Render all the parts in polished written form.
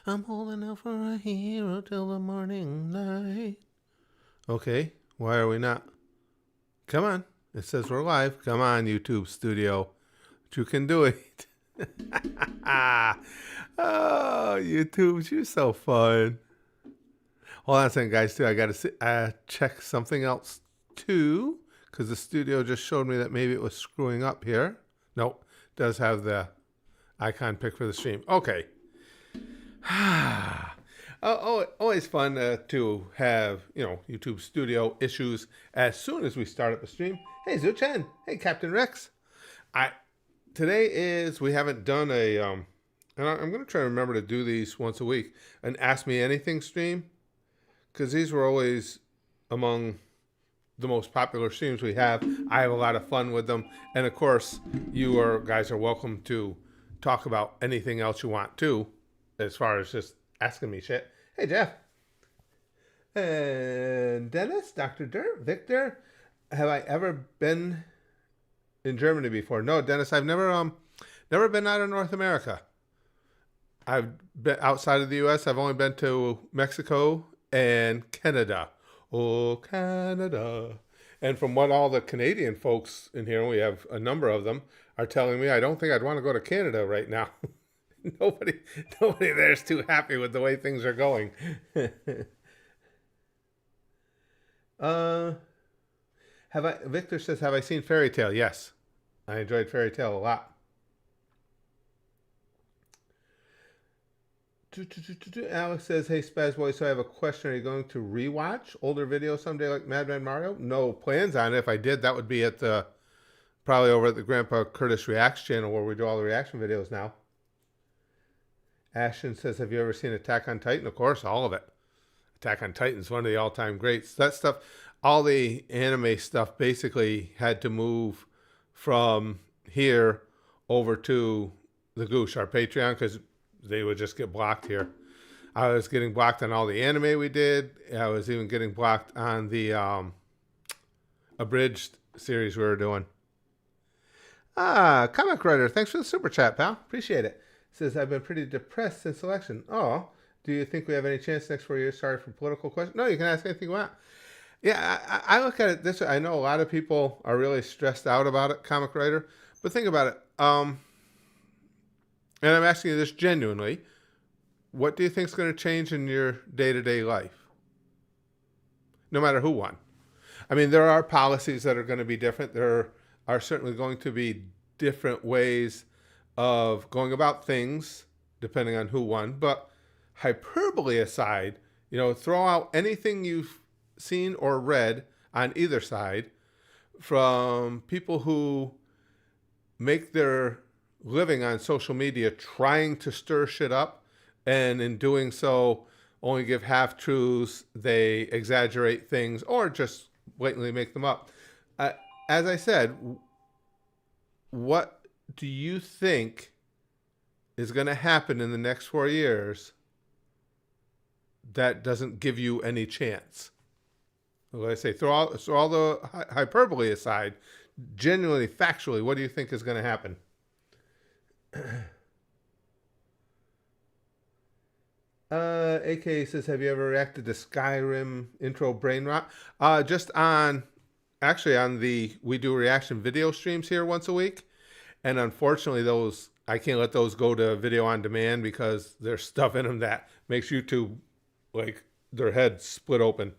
I'm holding out for a hero till the morning light. Okay, why are we not? Come on. It says we're live. Come on, YouTube studio. You can do it. Oh, YouTube, you're so fun. Hold on a second, guys, too. I got to check something else, too, because the studio just showed me that maybe it was screwing up here. Nope, does have the icon pick for the stream. Okay. Always fun to have, YouTube studio issues as soon as we start up the stream. Hey, Zuchen. Hey, Captain Rex. We haven't done and I'm going to try to remember to do these once a week, an Ask Me Anything stream, because these were always among the most popular streams we have. I have a lot of fun with them. And of course, guys are welcome to talk about anything else you want too, as far as just asking me shit. Hey, Jeff. And Dennis, Dr. Dirt, Victor. Have I ever been in Germany before? No, Dennis, I've never been out of North America. I've been outside of the U.S. I've only been to Mexico and Canada. Oh, Canada. And from what all the Canadian folks in here, we have a number of them, are telling me, I don't think I'd want to go to Canada right now. Nobody there is too happy with the way things are going. Victor says, have I seen Fairy Tale? Yes. I enjoyed Fairy Tale a lot. Alex says, hey, Spaz Boy, so I have a question. Are you going to rewatch older videos someday like Madman Mario? No plans on it. If I did, that would be probably over at the Grandpa Curtis Reacts channel where we do all the reaction videos now. Ashton says, have you ever seen Attack on Titan? Of course, all of it. Attack on Titan is one of the all-time greats. That stuff, all the anime stuff basically had to move from here over to the Goosh, our Patreon, because they would just get blocked here. I was getting blocked on all the anime we did. I was even getting blocked on the abridged series we were doing. Comic Writer, thanks for the super chat, pal. Appreciate it. Says, I've been pretty depressed since election. Oh, do you think we have any chance next 4 years? Sorry for political questions. No, you can ask anything you want. Yeah, I look at it this way. I know a lot of people are really stressed out about it, Comic Writer. But think about it. And I'm asking you this genuinely. What do you think is going to change in your day-to-day life? No matter who won. I mean, there are policies that are going to be different. There are certainly going to be different ways of going about things depending on who won. But hyperbole aside, throw out anything you've seen or read on either side from people who make their living on social media trying to stir shit up, and in doing so only give half-truths, they exaggerate things, or just blatantly make them up. As I said, what do you think is going to happen in the next 4 years that doesn't give you any chance? Like I say, throw all the hyperbole aside, genuinely, factually, what do you think is going to happen? AK says, have you ever reacted to Skyrim intro brain rot? Just on we do reaction video streams here once a week. And unfortunately, I can't let those go to video on demand because there's stuff in them that makes YouTube, like, their head split open.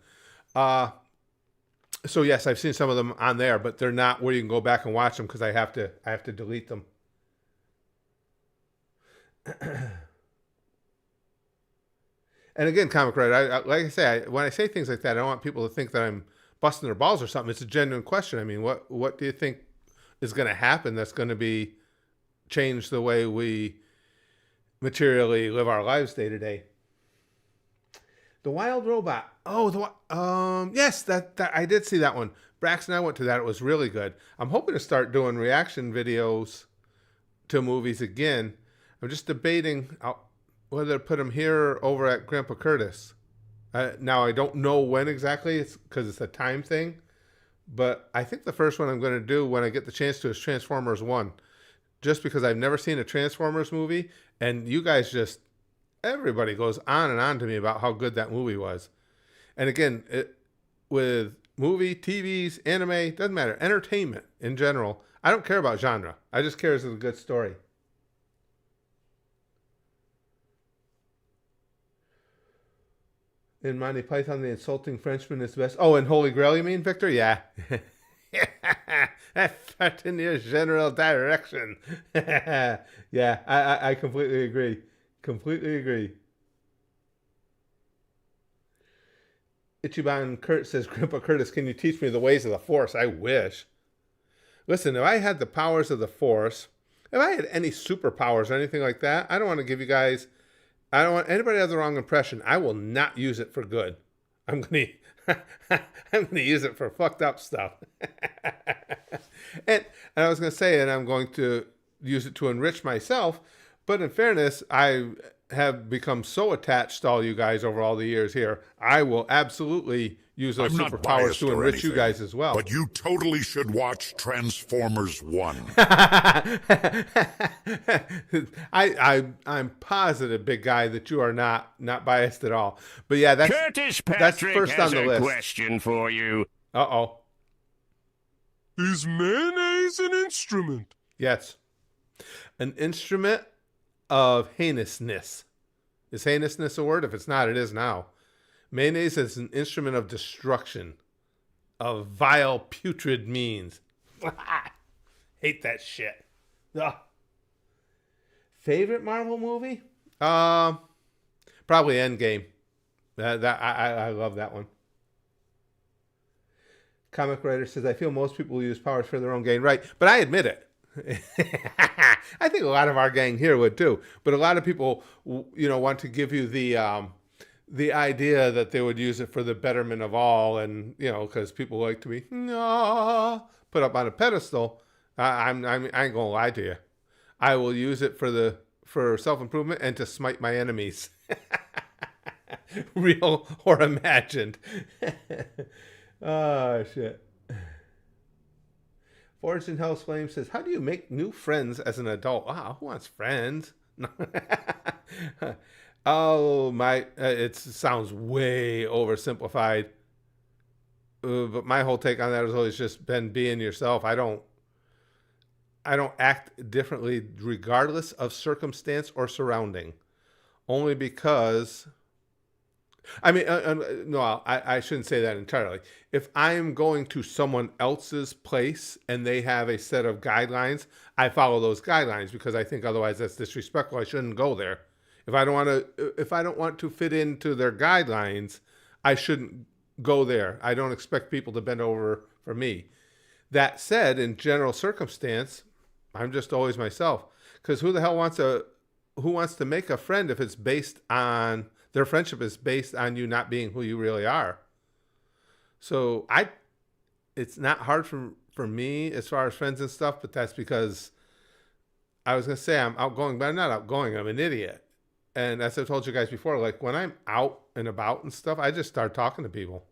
So yes, I've seen some of them on there, but they're not where you can go back and watch them because I have to delete them. And again, Comic Writer, like I say, when I say things like that, I don't want people to think that I'm busting their balls or something. It's a genuine question. I mean, what do you think is going to happen that's going to change the way we materially live our lives day to day? The Wild Robot. Oh, yes, that I did see that one. Braxton and I went to that. It was really good. I'm hoping to start doing reaction videos to movies again. I'm just debating whether to put them here or over at Grandpa Curtis. Now, I don't know when exactly, because it's a time thing. But I think the first one I'm going to do when I get the chance to is Transformers 1. Just because I've never seen a Transformers movie. And you guys just everybody goes on and on to me about how good that movie was. And again, with movie, TVs, anime, doesn't matter, entertainment in general, I don't care about genre. I just care as it's a good story. In Monty Python, the insulting Frenchman is best. Oh, in Holy Grail, you mean, Victor? Yeah. Effort in your general direction. Yeah, I completely agree. Completely agree. Ichiban Kurt says, Grandpa Curtis, can you teach me the ways of the Force? I wish. Listen, if I had the powers of the Force, if I had any superpowers or anything like that, I don't want to give you guys, I don't want anybody to have the wrong impression. I will not use it for good. I'm going to use it for fucked up stuff. and I was going to say, and I'm going to use it to enrich myself, but in fairness, I have become so attached to all you guys over all the years here. I will absolutely use those superpowers to enrich you guys as well. But you totally should watch Transformers 1. I'm positive, big guy, that you are not biased at all. But yeah, Curtis Patrick that's first has on the a list. question for you. Uh-oh. Is mayonnaise an instrument? Yes. An instrument of heinousness. Is heinousness a word? If it's not, it is now. Mayonnaise is an instrument of destruction, of vile, putrid means. Hate that shit. Ugh. Favorite Marvel movie? Probably Endgame. I love that one. Comic writer says, I feel most people use powers for their own gain. Right, but I admit it. I think a lot of our gang here would too. But a lot of people, want to give you the idea that they would use it for the betterment of all, and because people like to be put up on a pedestal. I ain't gonna lie to you. I will use it for self-improvement and to smite my enemies, real or imagined. Oh shit. Forged in Hell's Flame says, how do you make new friends as an adult? Wow, who wants friends? Oh, it sounds way oversimplified. But my whole take on that has always just been being yourself. I don't act differently regardless of circumstance or surrounding. Only because... no, I shouldn't say that entirely. If I am going to someone else's place and they have a set of guidelines, I follow those guidelines because I think otherwise that's disrespectful. I shouldn't go there. If I don't want to fit into their guidelines, I shouldn't go there. I don't expect people to bend over for me. That said, in general circumstance, I'm just always myself. Because who wants to make a friend if it's based on... Their friendship is based on you not being who you really are. So it's not hard for me as far as friends and stuff, but that's because I was going to say I'm outgoing, but I'm not outgoing. I'm an idiot. And as I told you guys before, like when I'm out and about and stuff, I just start talking to people.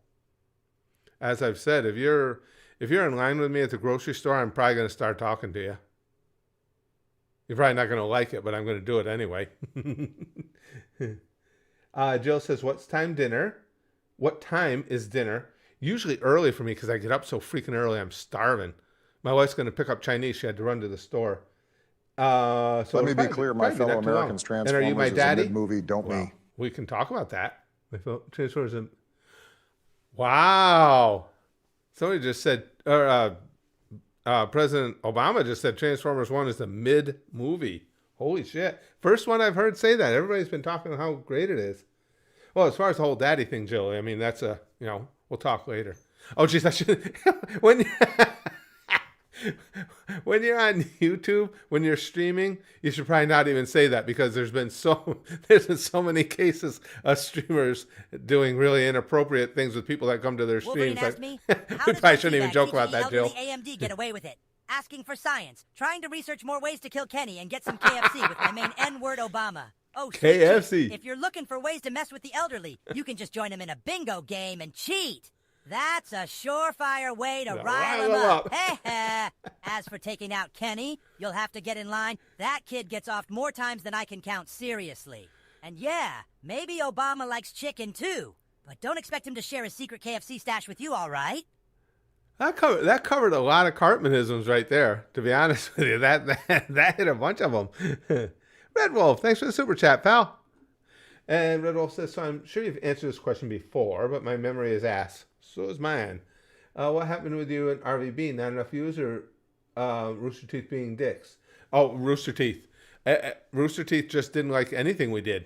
As I've said, if you're in line with me at the grocery store, I'm probably going to start talking to you. You're probably not going to like it, but I'm going to do it anyway. Jill says, what time is dinner? Usually early for me because I get up so freaking early. I'm starving. My wife's going to pick up Chinese. She had to run to the store. So let me be clear, my fellow Americans, Transformers and are you my daddy? Is a mid-movie, don't me. We can talk about that. Transformers. Wow. Somebody just said, President Obama just said Transformers 1 is a mid-movie. Holy shit. First one I've heard say that. Everybody's been talking how great it is. Well, as far as the whole daddy thing, Jill, I mean, that's we'll talk later. Oh, geez, I should... When you're on YouTube, when you're streaming, you should probably not even say that because there's been so many cases of streamers doing really inappropriate things with people that come to their streams. Wolverine asked me, We probably shouldn't even joke about that, Jill. AMD get away with it. Asking for science, trying to research more ways to kill Kenny and get some KFC with my main N-word Obama. Oh, KFC. If you're looking for ways to mess with the elderly, you can just join them in a bingo game and cheat. That's a surefire way to rile them up. As for taking out Kenny, you'll have to get in line. That kid gets off more times than I can count seriously. And yeah, maybe Obama likes chicken too. But don't expect him to share his secret KFC stash with you, all right? That covered a lot of Cartmanisms right there, to be honest with you. That hit a bunch of them. Red Wolf, thanks for the super chat, pal. And Red Wolf says, so I'm sure you've answered this question before, but my memory is ass. So is mine. What happened with you and RVB? Not enough views or Rooster Teeth being dicks? Oh, Rooster Teeth. Rooster Teeth just didn't like anything we did.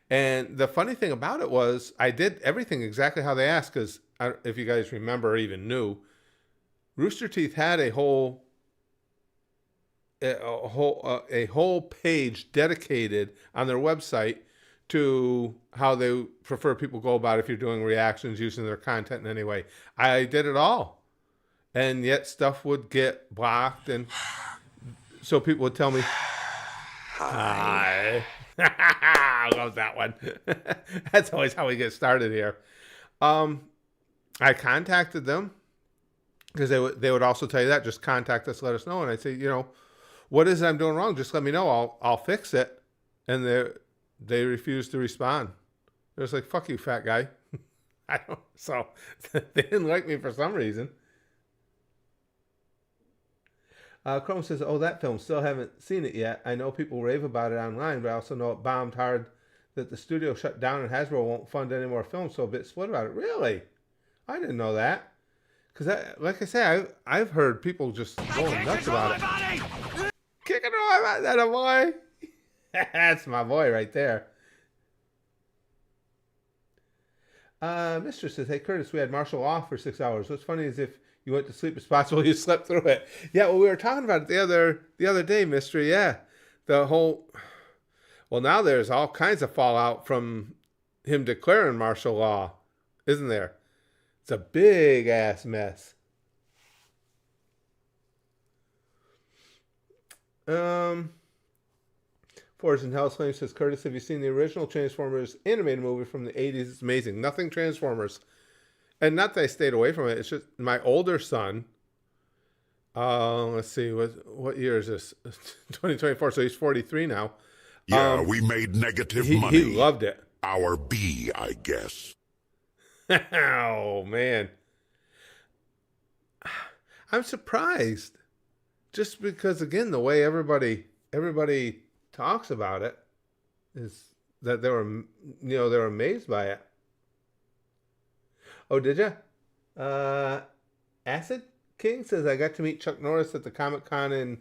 And the funny thing about it was I did everything exactly how they asked, because if you guys remember or even knew, Rooster Teeth had a whole page dedicated on their website to how they prefer people go about if you're doing reactions using their content in any way. I did it all. And yet stuff would get blocked, and so people would tell me, hi. I love that one. That's always how we get started here. I contacted them because they would also tell you that. Just contact us, let us know. And I'd say, what is it I'm doing wrong? Just let me know. I'll fix it. And they refused to respond. It was like, fuck you, fat guy. So they didn't like me for some reason. Chrome says, oh, that film, still haven't seen it yet. I know people rave about it online, but I also know it bombed hard, that the studio shut down and Hasbro won't fund any more films, so a bit split about it. Really? I didn't know that. Because, like I say, I've heard people just going nuts about it. Kicking all about that, a boy. That's my boy right there. Mistress says, hey, Curtis, we had martial law for 6 hours. What's funny is if you went to sleep as possible, you slept through it. Yeah, well, we were talking about it the other day, Mystery. Yeah, the whole. Well, now there's all kinds of fallout from him declaring martial law, isn't there? It's a big ass mess. Forge and Hell's Flame says, Curtis, have you seen the original Transformers animated movie from the 80s? It's amazing. Nothing Transformers. And not that I stayed away from it. It's just my older son. Let's see. What year is this? 2024. So he's 43 now. Yeah, we made negative money. He loved it. Our B, I guess. Oh, man. I'm surprised. Just because, again, the way everybody talks about it is that they were amazed by it. Oh, did you? Acid King says, I got to meet Chuck Norris at the Comic-Con in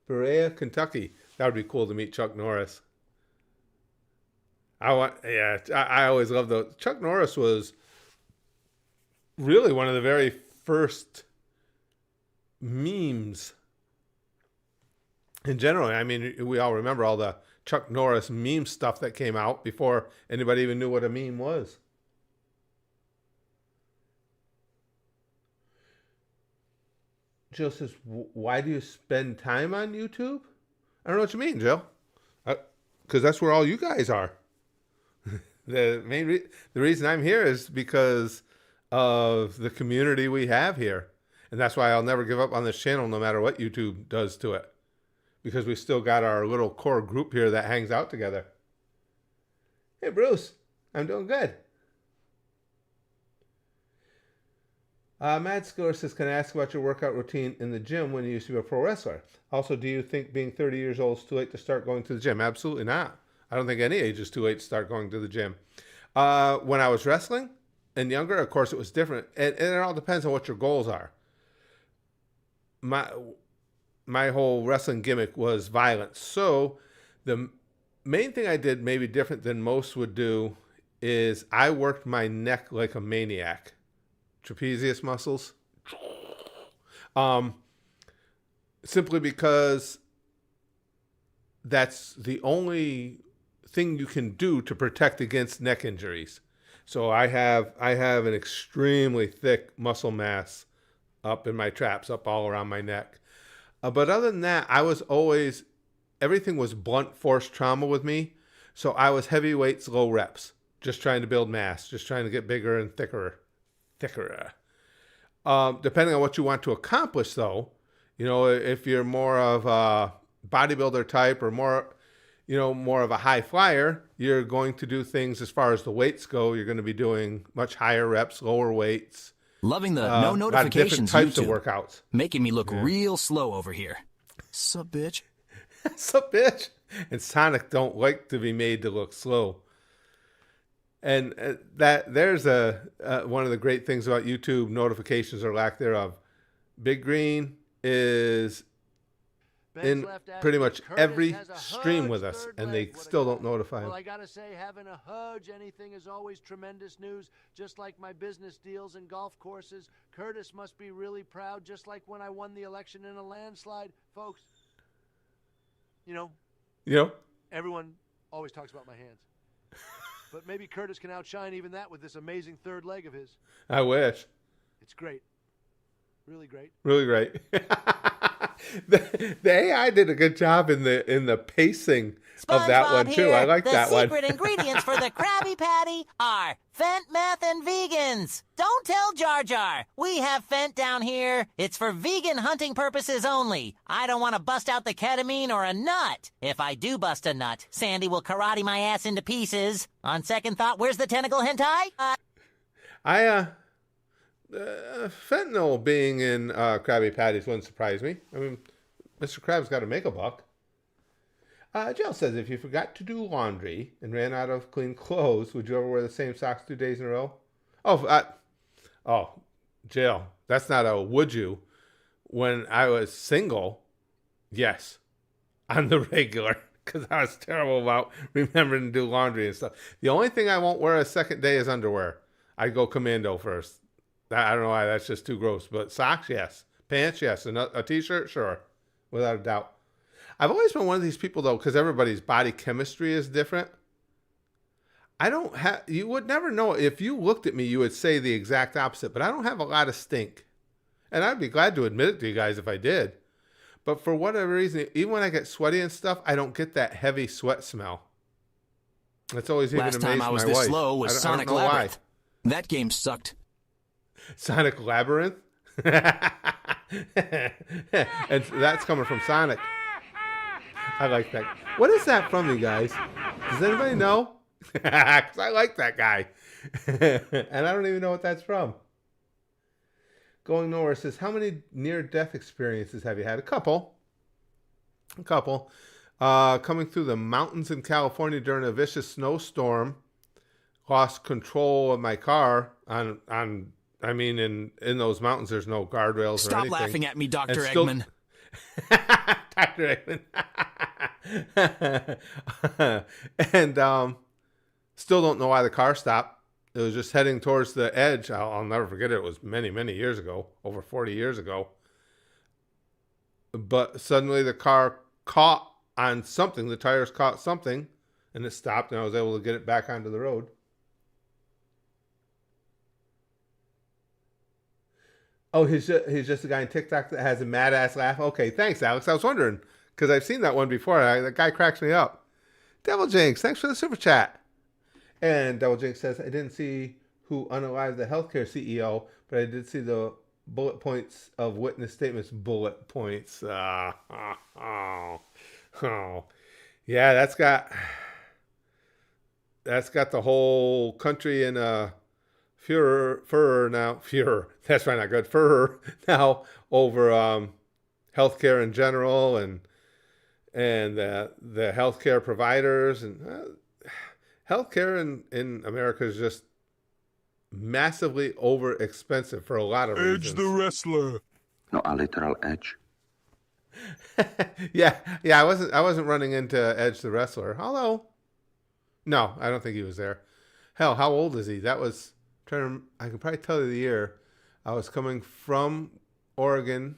Berea, Kentucky. That would be cool to meet Chuck Norris. I always loved those. Chuck Norris was really one of the very first memes in general. I mean, we all remember all the Chuck Norris meme stuff that came out before anybody even knew what a meme was. Jill says, why do you spend time on YouTube? I don't know what you mean, Jill. Because that's where all you guys are. The reason I'm here is because of the community we have here. And that's why I'll never give up on this channel no matter what YouTube does to it. Because we still got our little core group here that hangs out together. Hey, Bruce. I'm doing good. Matt Skiller says, can I ask about your workout routine in the gym when you used to be a pro wrestler? Also, do you think being 30 years old is too late to start going to the gym? Absolutely not. I don't think any age is too late to start going to the gym. When I was wrestling and younger, of course, it was different. And it all depends on what your goals are. My whole wrestling gimmick was violence. So the main thing I did, maybe different than most would do, is I worked my neck like a maniac. Trapezius muscles. Simply because that's the only thing you can do to protect against neck injuries. So I have an extremely thick muscle mass up in my traps, up all around my neck. But other than that, everything was blunt force trauma with me. So I was heavy weights, low reps, just trying to build mass, just trying to get bigger and thicker. Depending on what you want to accomplish, though, if you're more of a bodybuilder type or more, more of a high flyer, you're going to do things as far as the weights go. You're going to be doing much higher reps, lower weights. Loving the no notifications different types YouTube. of workouts. Making me look real slow over here. Sup, bitch? Sup, bitch? And Sonic don't like to be made to look slow. And there's one of the great things about YouTube notifications or lack thereof. Big Green is in pretty much every stream with us, and they still don't notify him. Well, I gotta say, having a Hudge anything is always tremendous news. Just like my business deals and golf courses, Curtis must be really proud, just like when I won the election in a landslide. Folks, everyone always talks about my hands. But maybe Curtis can outshine even that with this amazing third leg of his. I wish. It's great. Really great. Really great. The AI did a good job in the pacing of that one too. I like that one. The secret ingredients for the Krabby Patty are Fent, meth, and vegans. Don't tell Jar Jar. We have Fent down here. It's for vegan hunting purposes only. I don't want to bust out the ketamine or a nut. If I do bust a nut, Sandy will karate my ass into pieces. On second thought, where's the tentacle hentai? Fentanyl being in Krabby Patties wouldn't surprise me. I mean, Mr. Krabs got to make a buck. Jill says, if you forgot to do laundry and ran out of clean clothes, would you ever wear the same socks 2 days in a row? Jill, that's not a would you. When I was single, yes, on the regular, because I was terrible about remembering to do laundry and stuff. The only thing I won't wear a second day is underwear. I go commando first. I don't know why, that's just too gross. But socks, yes. Pants, yes. And a t-shirt, sure. Without a doubt. I've always been one of these people, though, because everybody's body chemistry is different. You would never know. If you looked at me, you would say the exact opposite. But I don't have a lot of stink. And I'd be glad to admit it to you guys if I did. But for whatever reason, even when I get sweaty and stuff, I don't get that heavy sweat smell. That's always even amazed my wife. Last time I was this slow was Sonic Labyrinth. That game sucked. Sonic Labyrinth? And that's coming from Sonic. I like that. What is that from, you guys? Does anybody know? Because I like that guy. And I don't even know what that's from. Going Nowhere says, how many near-death experiences have you had? A couple. Coming through the mountains in California during a vicious snowstorm. Lost control of my car in those mountains, there's no guardrails or anything. Stop laughing at me, Dr. Eggman. Dr. Eggman. And still don't know why the car stopped. It was just heading towards the edge. I'll never forget it. It was many, many years ago, over 40 years ago. But suddenly the car caught on something. The tires caught something, and it stopped, and I was able to get it back onto the road. Oh, he's just a guy in TikTok that has a mad-ass laugh? Okay, thanks, Alex. I was wondering, because I've seen that one before. That guy cracks me up. Devil Jinx, thanks for the super chat. And Devil Jinx says, I didn't see who unalived the healthcare CEO, but I did see the bullet points of witness statements. Bullet points. Yeah, that's got the whole country in a furor now. Furor. That's probably not good. Furor now over healthcare in general and the healthcare providers and healthcare in America is just massively over expensive for a lot of reasons. Edge the wrestler. No, a literal edge. yeah. I wasn't running into Edge the wrestler. Although, no, I don't think he was there. Hell, how old is he? That was I can probably tell you the year. I was coming from Oregon,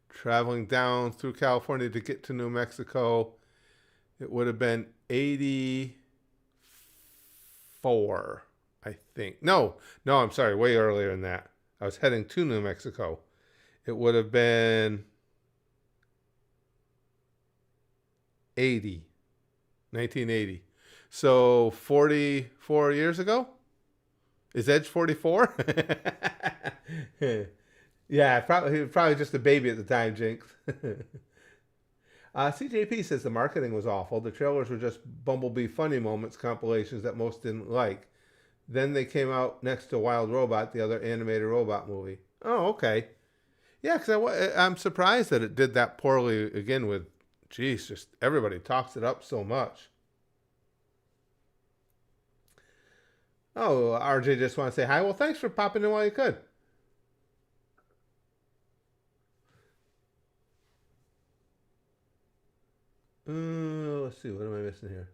traveling down through California to get to New Mexico. It would have been 84, I think. No, I'm sorry, way earlier than that. I was heading to New Mexico. It would have been 1980. So 44 years ago? Is Edge 44? Yeah, he was probably just a baby at the time, Jinx. CJP says the marketing was awful. The trailers were just Bumblebee funny moments compilations that most didn't like. Then they came out next to Wild Robot, the other animated robot movie. Oh, okay. Yeah, because I'm surprised that it did that poorly again with, geez, just everybody talks it up so much. Oh, RJ just want to say hi. Well, thanks for popping in while you could. Let's see. What am I missing here?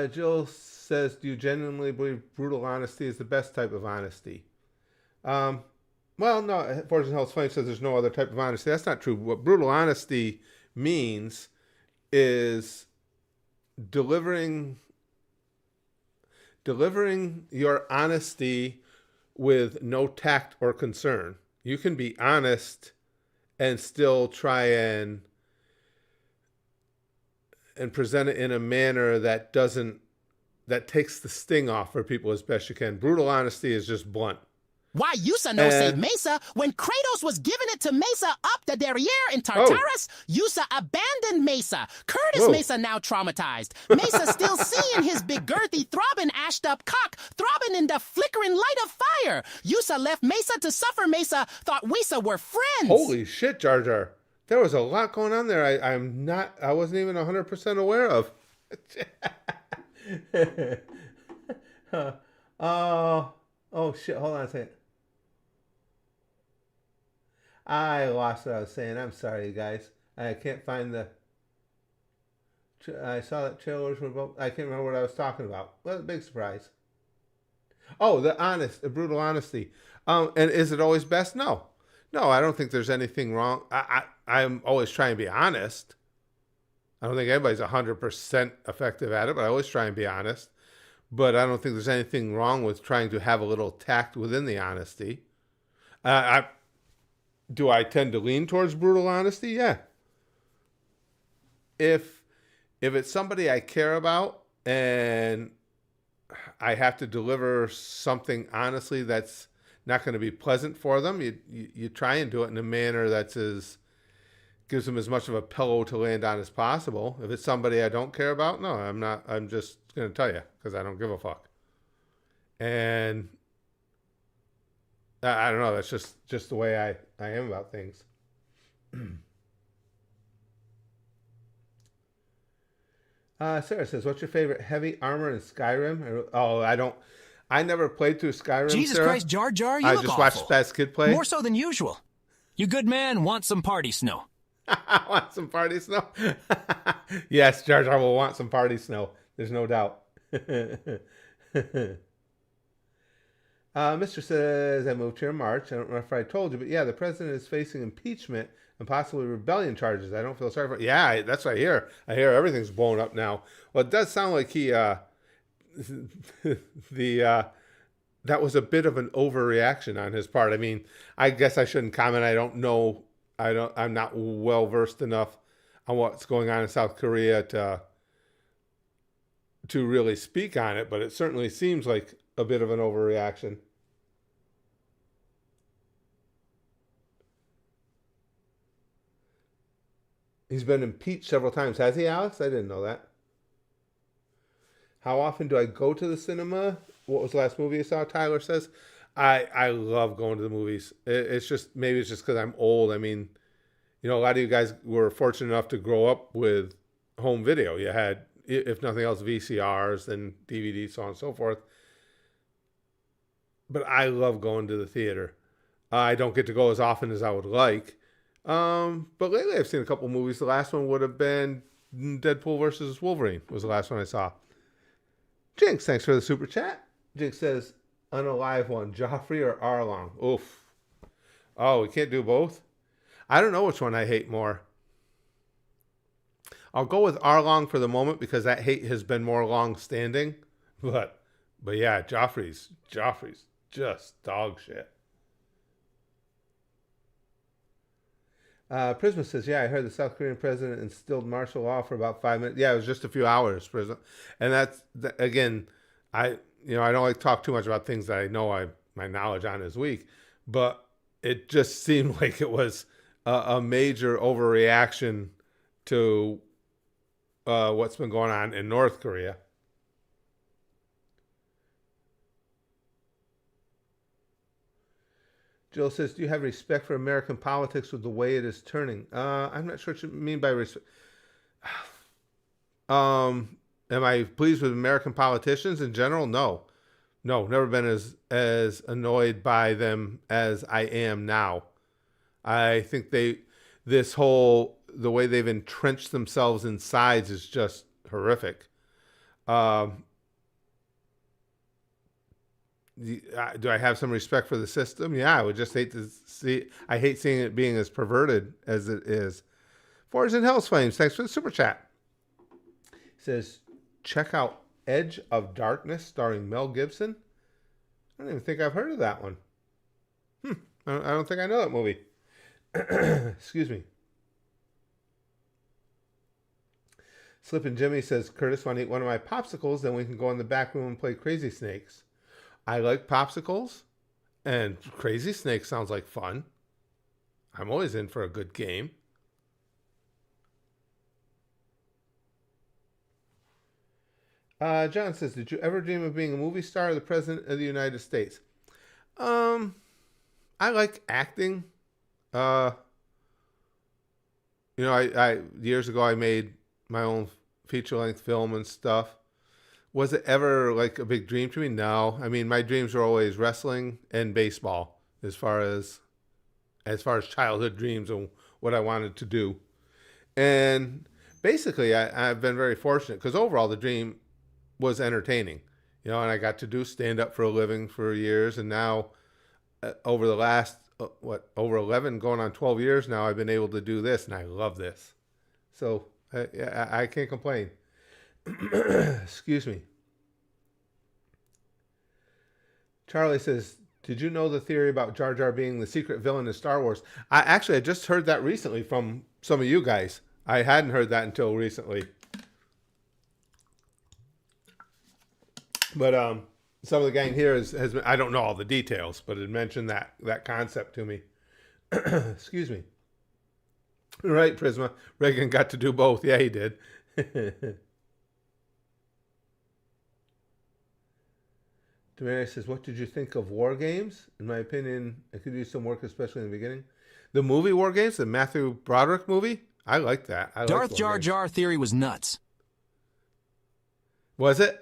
Jill says, do you genuinely believe brutal honesty is the best type of honesty? Well, no. Fortune Health Flame says there's no other type of honesty. That's not true. What brutal honesty means is delivering your honesty with no tact or concern. You can be honest and still try and present it in a manner that takes the sting off for people as best you can. Brutal honesty is just blunt. Why Yusa no save Mesa when Kratos was giving it to Mesa up the derriere in Tartarus? Yusa abandoned Mesa. Curtis Mesa now traumatized. Mesa still seeing his big girthy throbbing ashed up cock throbbing in the flickering light of fire. Yusa left Mesa to suffer. Mesa thought Wisa were friends. Holy shit, Jar Jar. There was a lot going on there. I wasn't even 100% aware of. Oh shit, hold on a second. I lost what I was saying. I'm sorry, you guys. I can't find I saw that trailers were both. I can't remember what I was talking about. Well, big surprise. Oh, the brutal honesty. And is it always best? No, I don't think there's anything wrong. I'm always trying to be honest. I don't think anybody's 100% effective at it, but I always try and be honest. But I don't think there's anything wrong with trying to have a little tact within the honesty. Do I tend to lean towards brutal honesty? Yeah. If it's somebody I care about and I have to deliver something honestly that's not going to be pleasant for them, you try and do it in a manner that's gives them as much of a pillow to land on as possible. If it's somebody I don't care about, no, I'm not. I'm just going to tell you because I don't give a fuck. And I don't know. That's just the way I am about things. Sarah says, "What's your favorite heavy armor in Skyrim?" I never played through Skyrim. Jesus Sarah. Christ, Jar Jar, you I look just awful. watched Spaz Kid play. More so than usual. You good man want some party snow. I want some party snow. Yes, Jar Jar will want some party snow. There's no doubt. Mr. says, I moved here in March. I don't know if I told you, but yeah, the president is facing impeachment and possibly rebellion charges. I don't feel sorry for it. Yeah, that's what I hear. I hear everything's blown up now. Well, it does sound like that was a bit of an overreaction on his part. I mean, I guess I shouldn't comment. I don't know. I'm not well versed enough on what's going on in South Korea to really speak on it, but it certainly seems like a bit of an overreaction. He's been impeached several times. Has he, Alex? I didn't know that. How often do I go to the cinema? What was the last movie you saw? Tyler says. I love going to the movies. It's just because I'm old. I mean, a lot of you guys were fortunate enough to grow up with home video. You had, if nothing else, VCRs and DVDs, so on and so forth. But I love going to the theater. I don't get to go as often as I would like. But lately I've seen a couple movies. The last one would have been Deadpool versus Wolverine was the last one I saw. Jinx, thanks for the super chat. Jinx says, unalive one, Joffrey or Arlong? Oof. Oh, we can't do both? I don't know which one I hate more. I'll go with Arlong for the moment because that hate has been more long-standing. But yeah, Joffrey's just dog shit. Prisma says, yeah, I heard the South Korean president instilled martial law for about 5 minutes. Yeah, it was just a few hours, Prisma. And again, I don't like to talk too much about things that I know my knowledge on is weak, but it just seemed like it was a major overreaction to what's been going on in North Korea. Jill says, do you have respect for American politics with the way it is turning? I'm not sure what you mean by respect. Am I pleased with American politicians in general? No. No, never been as annoyed by them as I am now. I think the way they've entrenched themselves in sides is just horrific. Do I have some respect for the system? Yeah, I would just hate to see. I hate seeing it being as perverted as it is. Forge and Hell's Flames, thanks for the super chat. He says, check out Edge of Darkness starring Mel Gibson. I don't even think I've heard of that one. I don't think I know that movie. Excuse me. Slippin' Jimmy says, Curtis, want to eat one of my popsicles? Then we can go in the back room and play Crazy Snakes. I like popsicles, and Crazy Snakes sounds like fun. I'm always in for a good game. John says, did you ever dream of being a movie star or the President of the United States? I like acting. I years ago I made my own feature-length film and stuff. Was it ever like a big dream to me? No. I mean, my dreams were always wrestling and baseball as far as childhood dreams and what I wanted to do. And basically, I've been very fortunate because overall the dream was entertaining, and I got to do stand up for a living for years. And now over the last, over 11 going on 12 years now, I've been able to do this, and I love this. So I can't complain. Excuse me. Charlie says, did you know the theory about Jar Jar being the secret villain in Star Wars? I just heard that recently from some of you guys. I hadn't heard that until recently. But some of the gang here has been, I don't know all the details, but it mentioned that concept to me. Excuse me. Right, Prisma. Reagan got to do both. Yeah, he did. Demaris says, what did you think of War Games? In my opinion, it could use some work, especially in the beginning. The movie War Games, the Matthew Broderick movie, I like that. Darth Jar Jar theory was nuts. Was it?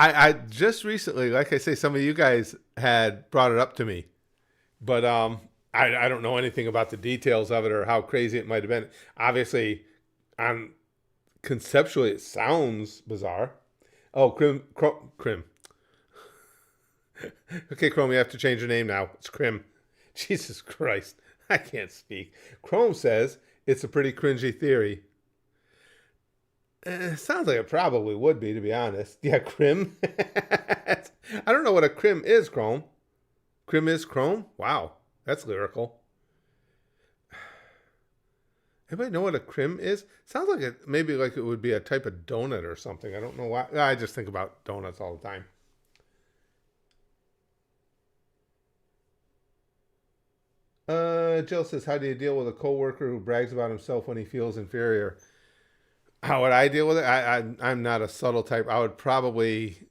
I just recently, like I say, some of you guys had brought it up to me. But I don't know anything about the details of it or how crazy it might have been. Obviously, conceptually, it sounds bizarre. Oh, Crim. Okay, Chrome, you have to change your name now. It's Crim. Jesus Christ. I can't speak. Chrome says it's a pretty cringy theory. Sounds like it probably would be, to be honest. Yeah, Crim. I don't know what a Crim is, Chrome. Crim is Chrome? Wow, that's lyrical. Anybody know what a Crim is? Sounds like it, maybe like it would be a type of donut or something. I don't know why. I just think about donuts all the time. Jill says, how do you deal with a coworker who brags about himself when he feels inferior? How would I deal with it? I'm not a subtle type. I would probably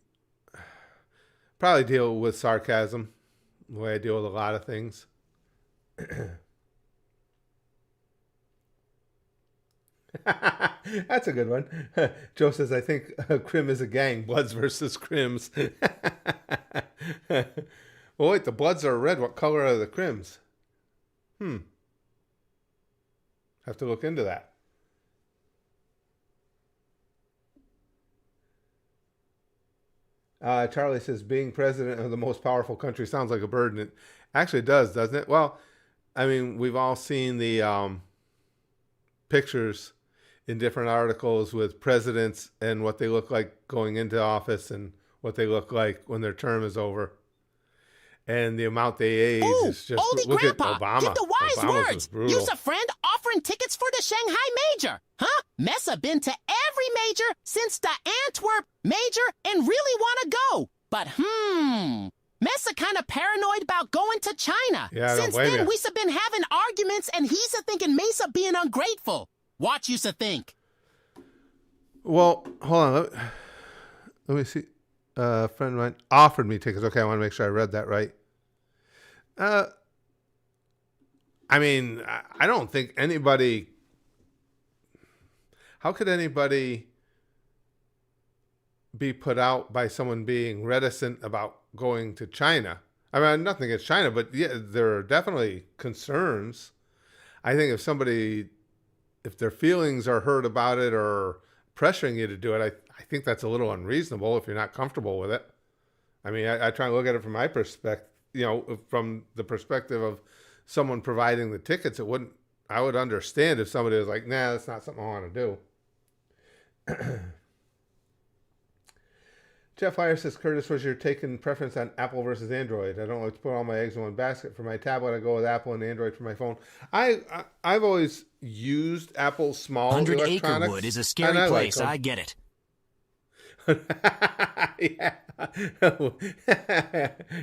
deal with sarcasm, the way I deal with a lot of things. That's a good one. Joe says, I think Crim is a gang. Bloods versus Crims. Well, wait, the Bloods are red. What color are the Crims? Have to look into that. Charlie says, being president of the most powerful country sounds like a burden. It actually does, doesn't it? Well, I mean, we've all seen the pictures in different articles with presidents and what they look like going into office and what they look like when their term is over. And the amount they age is just... Oldie look Grandpa, at Obama. give the wise Obama's words. brutal. Use a friend offering tickets for the Shanghai Major. Huh? Mesa been to every major since the Antwerp Major and really want to go. But, Mesa kind of paranoid about going to China. Yeah, Since then, we've been having arguments, and he's thinking Mesa being ungrateful. Watch you think. Well, hold on. Let me see. A friend of mine offered me tickets. Okay, I want to make sure I read that right. I mean, I don't think anybody... How could anybody be put out by someone being reticent about going to China? I mean, nothing against China, but yeah, there are definitely concerns. I think if their feelings are hurt about it or pressuring you to do it, I think that's a little unreasonable if you're not comfortable with it. I mean, I try and look at it from my perspective, from the perspective of someone providing the tickets. I would understand if somebody was like, nah, that's not something I want to do. Jeff Wire says, Curtis, was your taken preference on Apple versus Android? I don't like to put all my eggs in one basket. For my tablet, I go with Apple, and Android for my phone. I've always used Apple's small 100 electronics. Acrewood is a scary place. I get it. Yeah.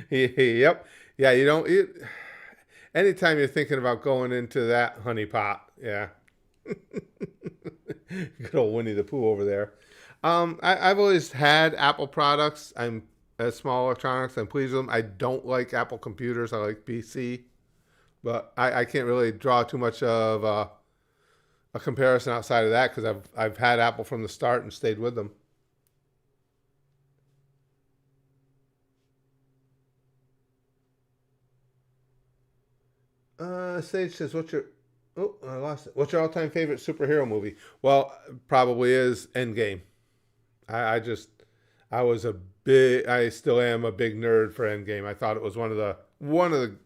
Yep. Yeah, you don't... anytime you're thinking about going into that honeypot, yeah. Good old Winnie the Pooh over there. I've always had Apple products. I'm small electronics. I'm pleased with them. I don't like Apple computers. I like PC. But I can't really draw too much of a comparison outside of that because I've had Apple from the start and stayed with them. Sage says, I lost it. What's your all-time favorite superhero movie? Well, probably is Endgame. I still am a big nerd for Endgame. I thought it was one of the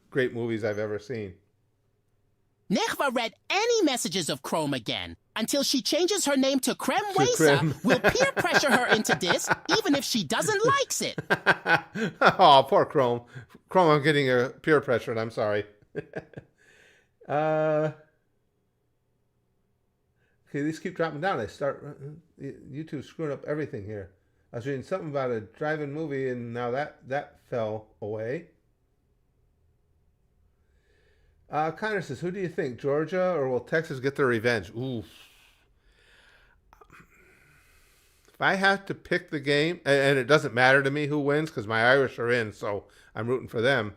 great movies I've ever seen. Never read any messages of Chrome again until she changes her name to Creme Wesa. We'll peer pressure her into this, even if she doesn't likes it. Oh, poor Chrome. Chrome, I'm getting peer pressured. I'm sorry. Okay, these keep dropping down. YouTube's screwing up everything here. I was reading something about a drive-in movie, and now that fell away. Connor says, who do you think, Georgia or will Texas get their revenge? Ooh. If I have to pick the game, and it doesn't matter to me who wins because my Irish are in, so I'm rooting for them.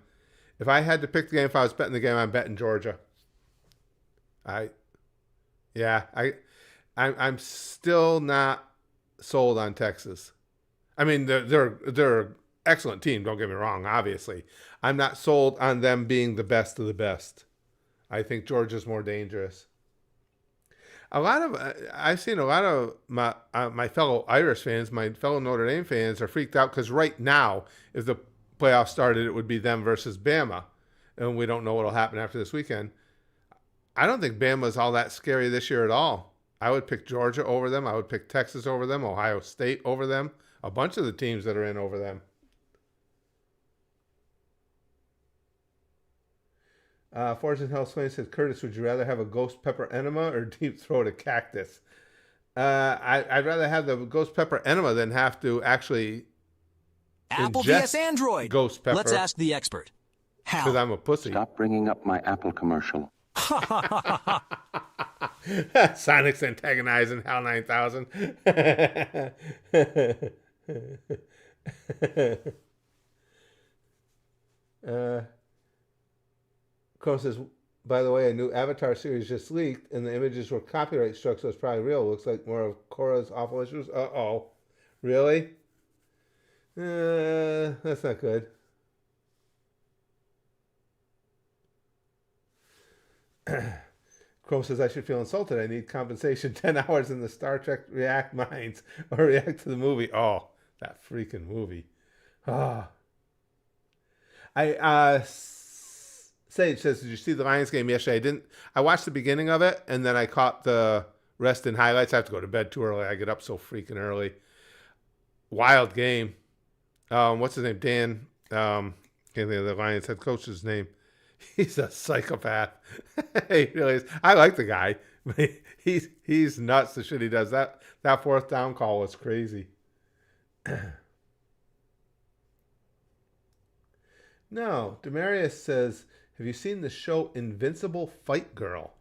If I had to pick the game, if I was betting the game, I'm betting Georgia. I'm still not sold on Texas. I mean, they're an excellent team. Don't get me wrong. Obviously, I'm not sold on them being the best of the best. I think Georgia's more dangerous. I've seen a lot of my fellow Irish fans, my fellow Notre Dame fans, are freaked out because right now, if the playoffs started, it would be them versus Bama, and we don't know what'll happen after this weekend. I don't think Bama's all that scary this year at all. I would pick Georgia over them. I would pick Texas over them, Ohio State over them, a bunch of the teams that are in over them. Fortune Health Swain said, Curtis, would you rather have a ghost pepper enema or deep throat a cactus? I'd rather have the ghost pepper enema than have to actually Apple vs. Android. Ghost pepper. Let's ask the expert. How? Because I'm a pussy. Stop bringing up my Apple commercial. Sonic's antagonizing HAL 9000. Chrome says, by the way, a new Avatar series just leaked, and the images were copyright struck, so it's probably real. Looks like more of Korra's awful issues. Uh-oh. Really? That's not good. Chrome says, I should feel insulted. I need compensation 10 hours in the Star Trek React Minds or react to the movie. Oh, that freaking movie. Oh. Sage says, did you see the Lions game yesterday? I didn't. I watched the beginning of it, and then I caught the rest in highlights. I have to go to bed too early. I get up so freaking early. Wild game. What's his name? Dan. Can't think of the Lions head coach's name. He's a psychopath. He really is. I like the guy. He's nuts, the shit he does. That fourth down call was crazy. No. Demarius says, have you seen the show Invincible Fight Girl?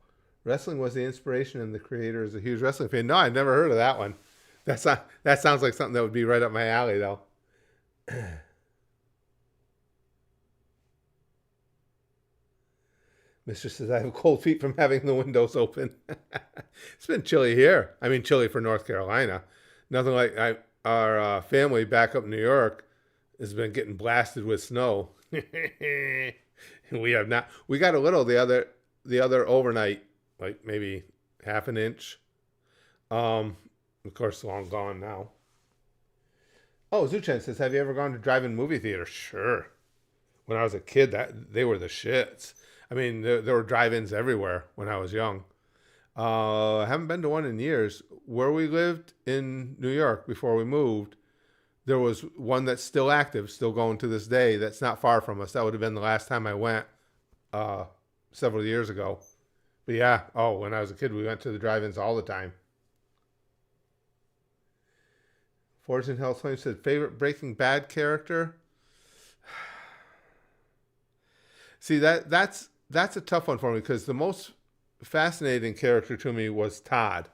Wrestling was the inspiration and the creator is a huge wrestling fan. No, I've never heard of that one. That sounds like something that would be right up my alley, though. Mistress says, I have cold feet from having the windows open. It's been chilly here. I mean, chilly for North Carolina. Nothing like our family back up in New York has been getting blasted with snow. We have not. We got a little the other overnight, like maybe half an inch. Of course, long gone now. Oh, Zuchen says, have you ever gone to drive-in movie theater? Sure. When I was a kid, they were the shits. I mean, there were drive-ins everywhere when I was young. I haven't been to one in years. Where we lived in New York before we moved, there was one that's still active, still going to this day. That's not far from us. That would have been the last time I went several years ago. But yeah, when I was a kid, we went to the drive-ins all the time. Fortune Health Flame said, favorite Breaking Bad character? See, that's a tough one for me because the most fascinating character to me was Todd.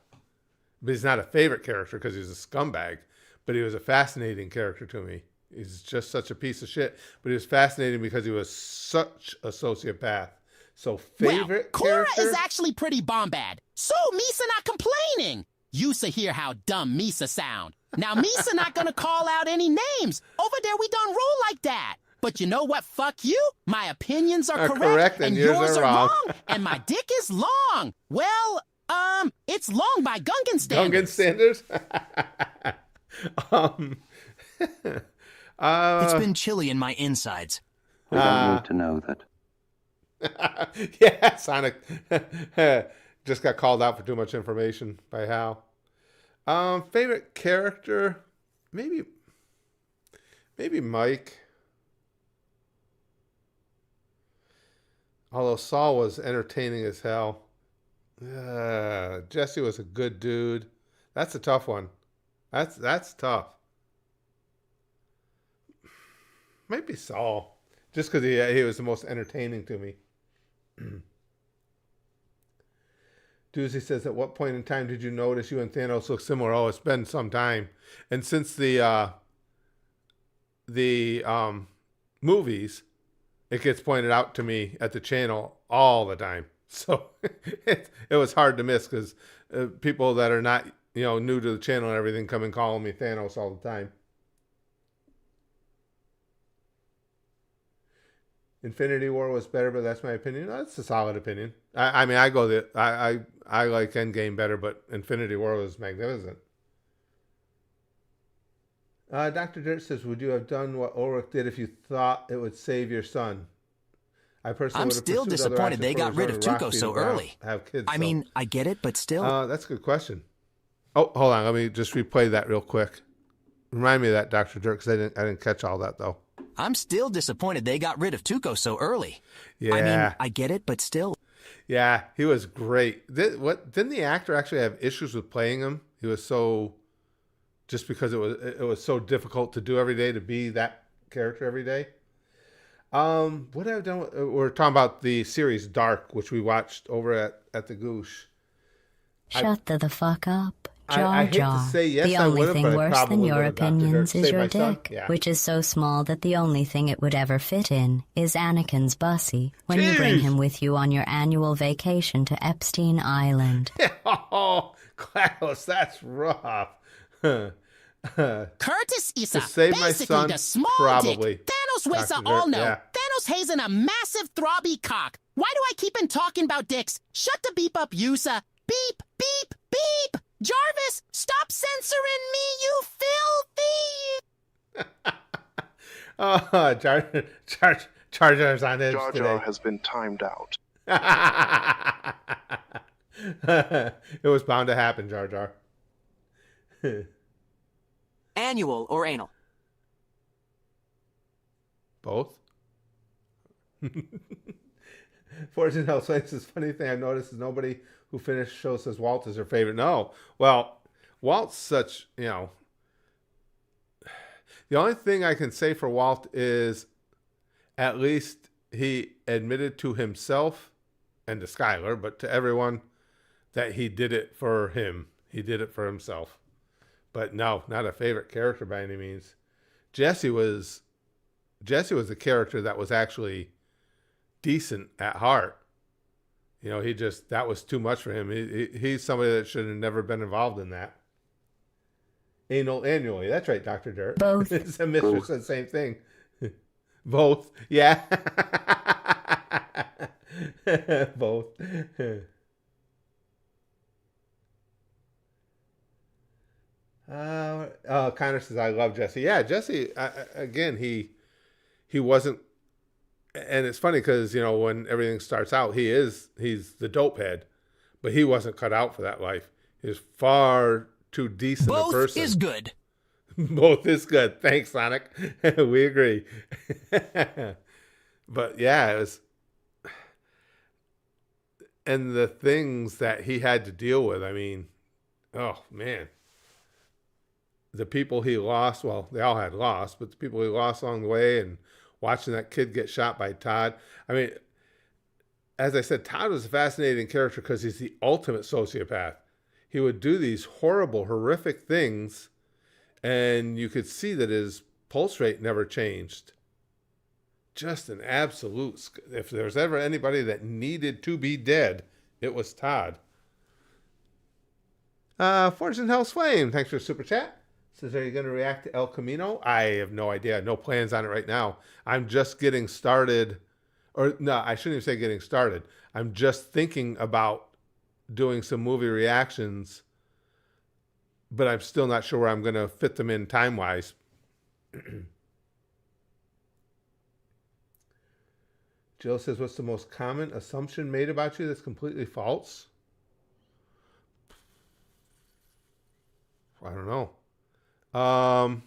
But he's not a favorite character because he's a scumbag. But he was a fascinating character to me. He's just such a piece of shit. But he was fascinating because he was such a sociopath. So favorite Cora character? is actually pretty bombad. So Misa not complaining. Yusa hear how dumb Misa sound. Now Misa not gonna call out any names. Over there we don't roll like that. But you know what? Fuck you. My opinions are correct and yours are wrong. And my dick is long. Well, it's long by Gungan standards. Gungan standards? It's been chilly in my insides. We don't need to know that. Yeah, Sonic just got called out for too much information by Hal. Favorite character? Maybe Mike. Although Saul was entertaining as hell. Jesse was a good dude. That's a tough one. That's tough. Might be Saul. Just because he was the most entertaining to me. Doozy says, at what point in time did you notice you and Thanos look similar? Oh, it's been some time. And since the movies, it gets pointed out to me at the channel all the time. So it was hard to miss because people that are not, new to the channel and everything come and call me Thanos all the time. Infinity War was better, but that's my opinion. That's a solid opinion. I mean, I like Endgame better, but Infinity War was magnificent. Dr. Dirt says, would you have done what Ulrich did if you thought it would save your son? I'm still disappointed they got rid of Tuco so early. I mean, I get it, but still. That's a good question. Oh, hold on. Let me just replay that real quick. Remind me of that, Dr. Dirt, because I didn't catch all that, though. I'm still disappointed they got rid of Tuco so early. Yeah. I mean, I get it, but still. Yeah, he was great. Didn't the actor actually have issues with playing him? He was so, just because it was so difficult to do every day, to be that character every day. What have I done? We're talking about the series Dark, which we watched over at the Goosh. Shut the fuck up. I hate to say yes, the only thing worse than your opinions is your dick, yeah. which is so small that the only thing it would ever fit in is Anakin's bussy when you bring him with you on your annual vacation to Epstein Island. Oh, Klaus, that's rough. Curtis is basically the small probably. dick. Thanos waits all know. Yeah. Thanos has a massive throbby cock. Why do I keep on talking about dicks? Shut the beep up, Yusa. Beep, beep, beep. Jarvis, stop censoring me, you filthy... Jar Jar's on edge Jar today. Jar has been timed out. It was bound to happen, Jar Jar. Annual or anal? Both. Fortune Health says, funny thing I've noticed is nobody who finished the show says Walt is their favorite. No. Well, Walt's such, the only thing I can say for Walt is at least he admitted to himself and to Skylar, but to everyone, that he did it for him. He did it for himself. But no, not a favorite character by any means. Jesse was a character that was actually decent at heart. You know, that was too much for him. He's somebody that should have never been involved in that. Annually. That's right, Dr. Dirt. Both. It's a mistress said the same thing. Both. Yeah. Both. Connor says, I love Jesse. Yeah, Jesse, again, he wasn't, and it's funny because, you know, when everything starts out, he's the dope head, but he wasn't cut out for that life. He's far too decent a person. Both is good. Both is good. Thanks, Sonic. We agree. But yeah, it was, and the things that he had to deal with, I mean, oh man. The people he lost, well, they all had lost, but the people he lost along the way, and watching that kid get shot by Todd. I mean, as I said, Todd was a fascinating character because he's the ultimate sociopath. He would do these horrible, horrific things, and you could see that his pulse rate never changed. Just an absolute, if there's ever anybody that needed to be dead, it was Todd. Fortune Hell's Flame, thanks for the super chat. Says, are you going to react to El Camino? I have no idea. No plans on it right now. I'm just getting started. Or no, I shouldn't even say getting started. I'm just thinking about doing some movie reactions, but I'm still not sure where I'm going to fit them in time-wise. Jill says, what's the most common assumption made about you that's completely false? I don't know. I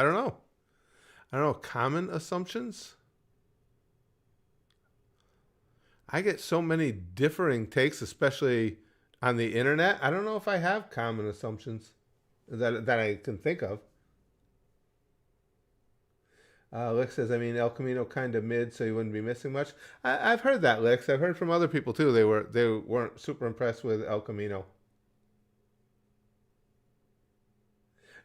don't know. I don't know. Common assumptions? I get so many differing takes, especially on the internet. I don't know if I have common assumptions that I can think of. Lick says, I mean, El Camino kind of mid, so you wouldn't be missing much. I've heard that, Licks. I've heard from other people, too. They weren't super impressed with El Camino.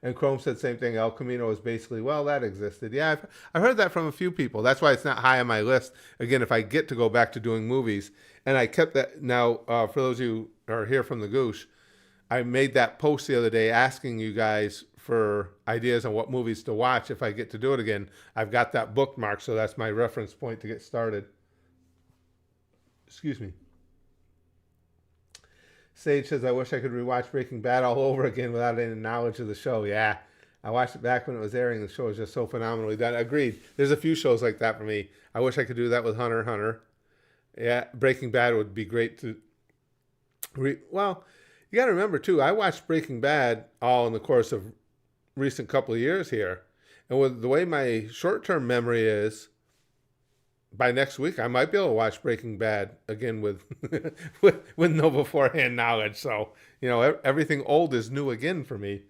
And Chrome said same thing. El Camino is basically, well, that existed. Yeah, I've heard that from a few people. That's why it's not high on my list. Again, if I get to go back to doing movies. And I kept that. Now, for those of you who are here from the Goosh, I made that post the other day asking you guys for ideas on what movies to watch if I get to do it again. I've got that bookmarked, so that's my reference point to get started. Excuse me. Sage says, I wish I could rewatch Breaking Bad all over again without any knowledge of the show. Yeah, I watched it back when it was airing. The show was just so phenomenally done. Agreed. There's a few shows like that for me. I wish I could do that with Hunter x Hunter. Yeah, Breaking Bad would be great to... Well, you got to remember, too, I watched Breaking Bad all in the course of recent couple of years here. And with the way my short-term memory is, by next week, I might be able to watch Breaking Bad again with with no beforehand knowledge. So, you know, everything old is new again for me.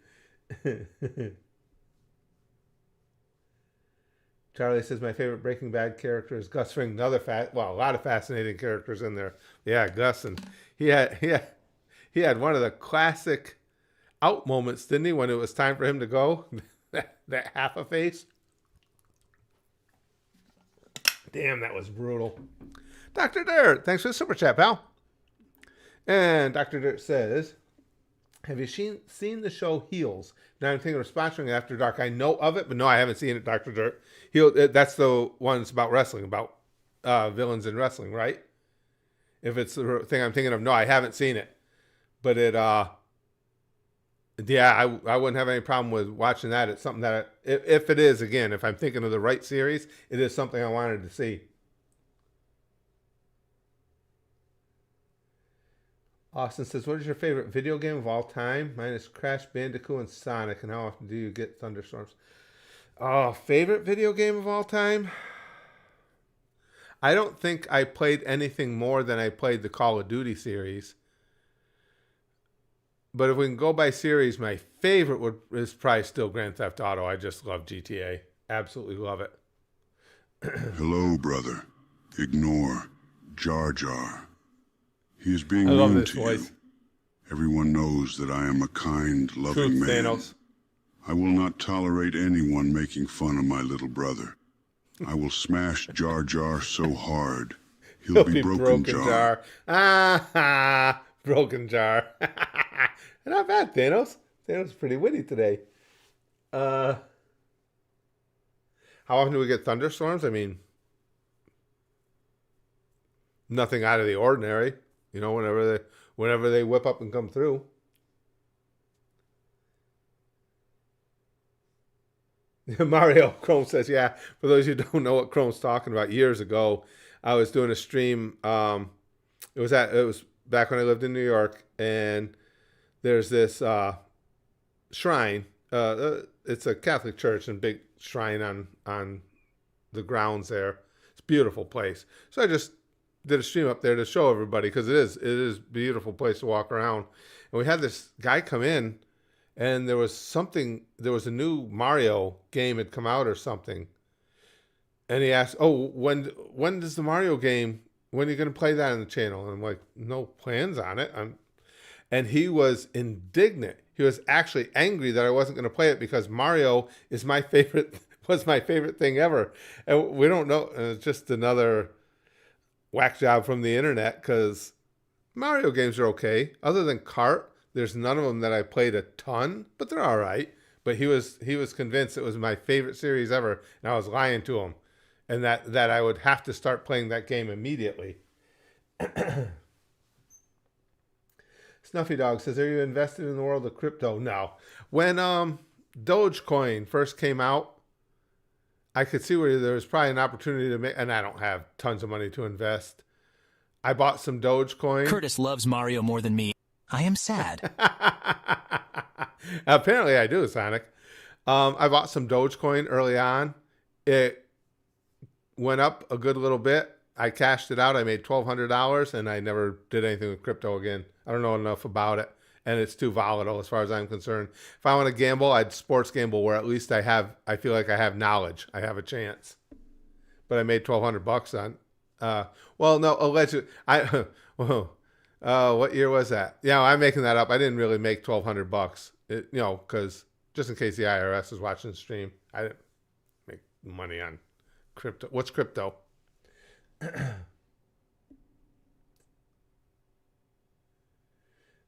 Charlie says, my favorite Breaking Bad character is Gus Fring. A lot of fascinating characters in there. Yeah, Gus. And he had one of the classic out moments, didn't he, when it was time for him to go? that half a face. Damn, that was brutal. Dr. Dirt, thanks for the super chat, pal. And Dr. Dirt says, have you seen the show Heels? Now I'm thinking of sponsoring After Dark. I know of it, but no, I haven't seen it, Dr. Dirt. That's the one that's about wrestling, about villains in wrestling, right? If it's the thing I'm thinking of, no, I haven't seen it. But it, yeah, I wouldn't have any problem with watching that. It's something that, if it is, again, if I'm thinking of the right series, it is something I wanted to see. Austin says, what is your favorite video game of all time? Mine is Crash Bandicoot and Sonic. And how often do you get thunderstorms? Oh, favorite video game of all time? I don't think I played anything more than I played the Call of Duty series. But if we can go by series, my favorite is probably still Grand Theft Auto. I just love GTA. Absolutely love it. Hello, brother. Ignore Jar Jar. He is being I love rude this to voice. you. Everyone knows that I am a kind, loving Truth, man. Thanos. I will not tolerate anyone making fun of my little brother. I will smash Jar Jar so hard, he'll be broken jar. Ah, broken jar. Not bad, Thanos. Thanos is pretty witty today. How often do we get thunderstorms? I mean, nothing out of the ordinary. You know, whenever they whip up and come through. Mario Chrome says, yeah, for those who don't know what Chrome's talking about, years ago, I was doing a stream. It was back when I lived in New York, and there's this shrine. It's a Catholic church and big shrine on the grounds there. It's a beautiful place. So I just did a stream up there to show everybody, because it is a beautiful place to walk around. And we had this guy come in, and there was a new Mario game had come out or something. And he asked, oh, when does the Mario game, when are you going to play that on the channel? And I'm like, no plans on it. And he was indignant. He was actually angry that I wasn't going to play it, because Mario was my favorite thing ever. And we don't know. It's just another whack job from the internet, because Mario games are okay. Other than Kart, there's none of them that I played a ton, but they're all right. But he was convinced it was my favorite series ever, and I was lying to him, and that I would have to start playing that game immediately. Snuffy Dog says, are you invested in the world of crypto? No. When Dogecoin first came out, I could see where there was probably an opportunity to make, and I don't have tons of money to invest. I bought some Dogecoin. Curtis loves Mario more than me. I am sad. Apparently I do, Sonic. I bought some Dogecoin early on. It went up a good little bit. I cashed it out. I made $1,200, and I never did anything with crypto again. I don't know enough about it, and it's too volatile as far as I'm concerned. If I want to gamble, I'd sports gamble, where at least I feel like I have knowledge. I have a chance. But I made $1,200 on. Well, no, allegedly. What year was that? Yeah, I'm making that up. I didn't really make $1,200. Because just in case the IRS is watching the stream, I didn't make money on crypto. What's crypto?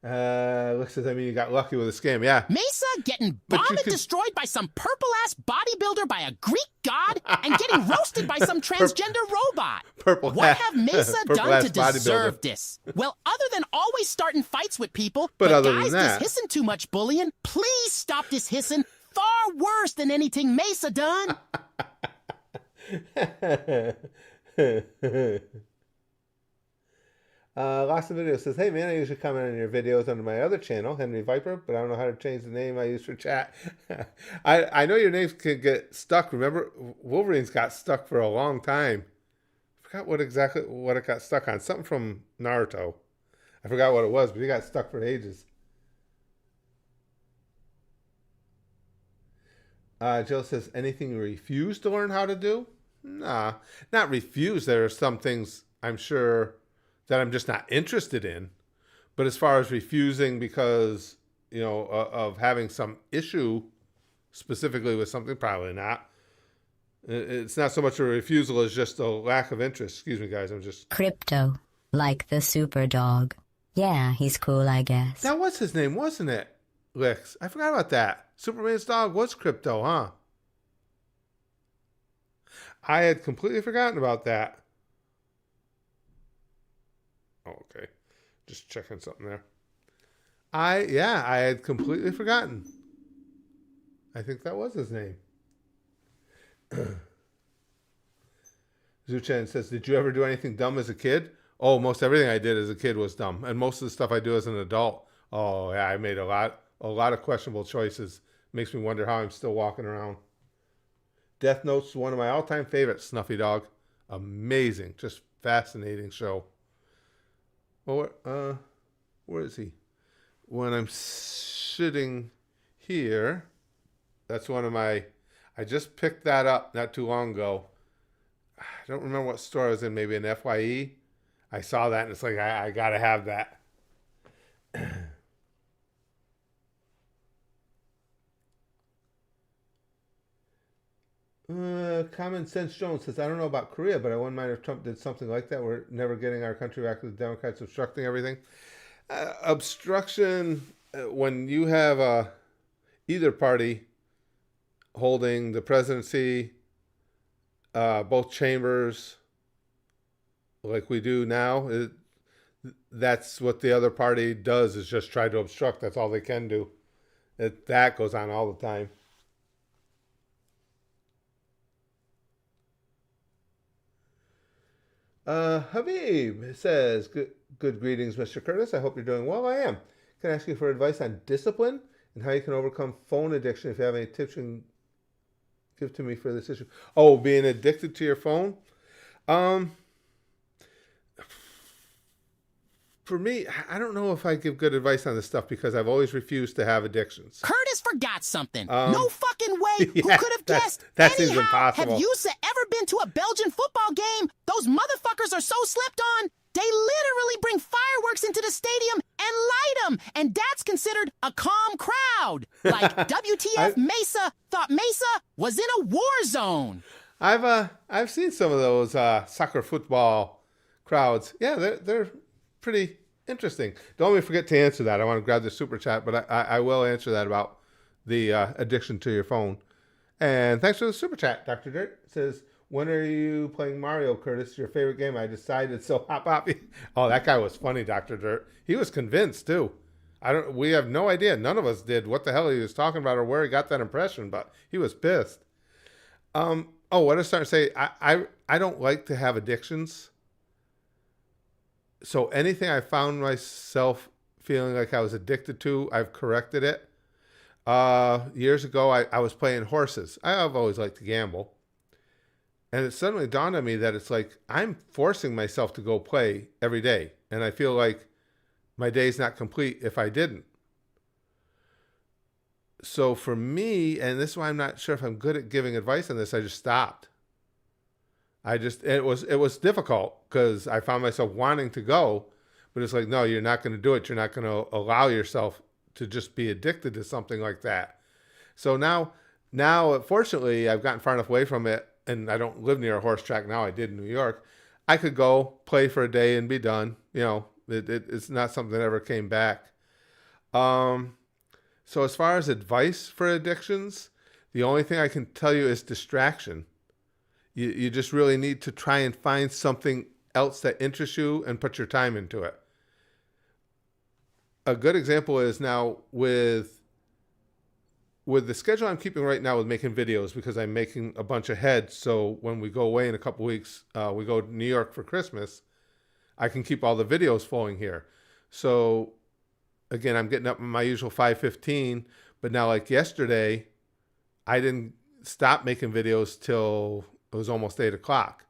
Looks as you got lucky with a scam. Yeah. Mesa getting bombed and destroyed by some purple-ass bodybuilder by a Greek god and getting roasted by some transgender robot. What have Mesa done to deserve this? Well, other than always starting fights with people, but guys, this hissing too much bullying. Please stop this hissing. Far worse than anything Mesa done. Lost the Video says, hey man, I usually comment on your videos under my other channel, Henry Viper, but I don't know how to change the name I use for chat. I know your names can get stuck. Remember, Wolverine's got stuck for a long time. I forgot what it got stuck on. Something from Naruto. I forgot what it was, but he got stuck for ages. Jill says, anything you refuse to learn how to do? Nah, not refuse. There are some things I'm sure that I'm just not interested in. But as far as refusing because, of having some issue specifically with something, probably not. It's not so much a refusal as just a lack of interest. Excuse me, guys. I'm just... Crypto, like the super dog. Yeah, he's cool, I guess. That was his name, wasn't it, Lix? I forgot about that. Superman's dog was Crypto, huh? I had completely forgotten about that. Oh, okay. Just checking something there. I had completely forgotten. I think that was his name. Zuchen says, did you ever do anything dumb as a kid? Oh, most everything I did as a kid was dumb. And most of the stuff I do as an adult. Oh, yeah, I made a lot of questionable choices. Makes me wonder how I'm still walking around. Death Note's one of my all-time favorites, Snuffy Dog. Amazing. Just fascinating show. Well, where is he? when I'm sitting here, that's one of my, I just picked that up not too long ago. I don't remember what store I was in, maybe an FYE. I saw that and it's like, I got to have that. Common Sense Jones says, I don't know about Korea, but I wouldn't mind if Trump did something like that. We're never getting our country back to the Democrats obstructing everything. Obstruction, when you have either party holding the presidency, both chambers, like we do now, that's what the other party does, is just try to obstruct. That's all they can do. That goes on all the time. Habib says, good greetings, Mr. Curtis. I hope you're doing well. I am. Can I ask you for advice on discipline and how you can overcome phone addiction? If you have any tips you can give to me for this issue. Oh, being addicted to your phone? For me, I don't know if I give good advice on this stuff because I've always refused to have addictions. Curtis forgot something. No fucking way. Yeah, Who could have guessed? That Anyhow, seems impossible. Have you ever been to a Belgian football game? Those motherfuckers are so slept on. They literally bring fireworks into the stadium and light them. And that's considered a calm crowd. Like WTF Mesa thought Mesa was in a war zone. I've seen some of those soccer football crowds. Yeah, they're pretty interesting. Don't let me forget to answer that. I want to grab the super chat, but I will answer that about the addiction to your phone. And thanks for the super chat. Dr. Dirt says, when are you playing Mario, Curtis? Your favorite game? I decided so. Hop. Oh, that guy was funny, Dr. Dirt. He was convinced too. We have no idea. None of us did what the hell he was talking about or where he got that impression, but he was pissed. What I was starting to say, I don't like to have addictions. So anything I found myself feeling like I was addicted to, I've corrected it. Years ago, I was playing horses. I've always liked to gamble. And it suddenly dawned on me that it's like I'm forcing myself to go play every day. And I feel like my day's not complete if I didn't. So for me, and this is why I'm not sure if I'm good at giving advice on this, I just stopped. It was difficult because I found myself wanting to go, but it's like, no, you're not going to do it. You're not going to allow yourself to just be addicted to something like that. So now, fortunately, I've gotten far enough away from it, and I don't live near a horse track now. I did in New York. I could go play for a day and be done. You know, it's not something that ever came back. So as far as advice for addictions, the only thing I can tell you is distraction. You just really need to try and find something else that interests you and put your time into it. A good example is now with the schedule I'm keeping right now with making videos, because I'm making a bunch ahead. So when we go away in a couple weeks, we go to New York for Christmas, I can keep all the videos flowing here. So again, I'm getting up in my usual 5:15, but now like yesterday, I didn't stop making videos till it was almost 8 o'clock.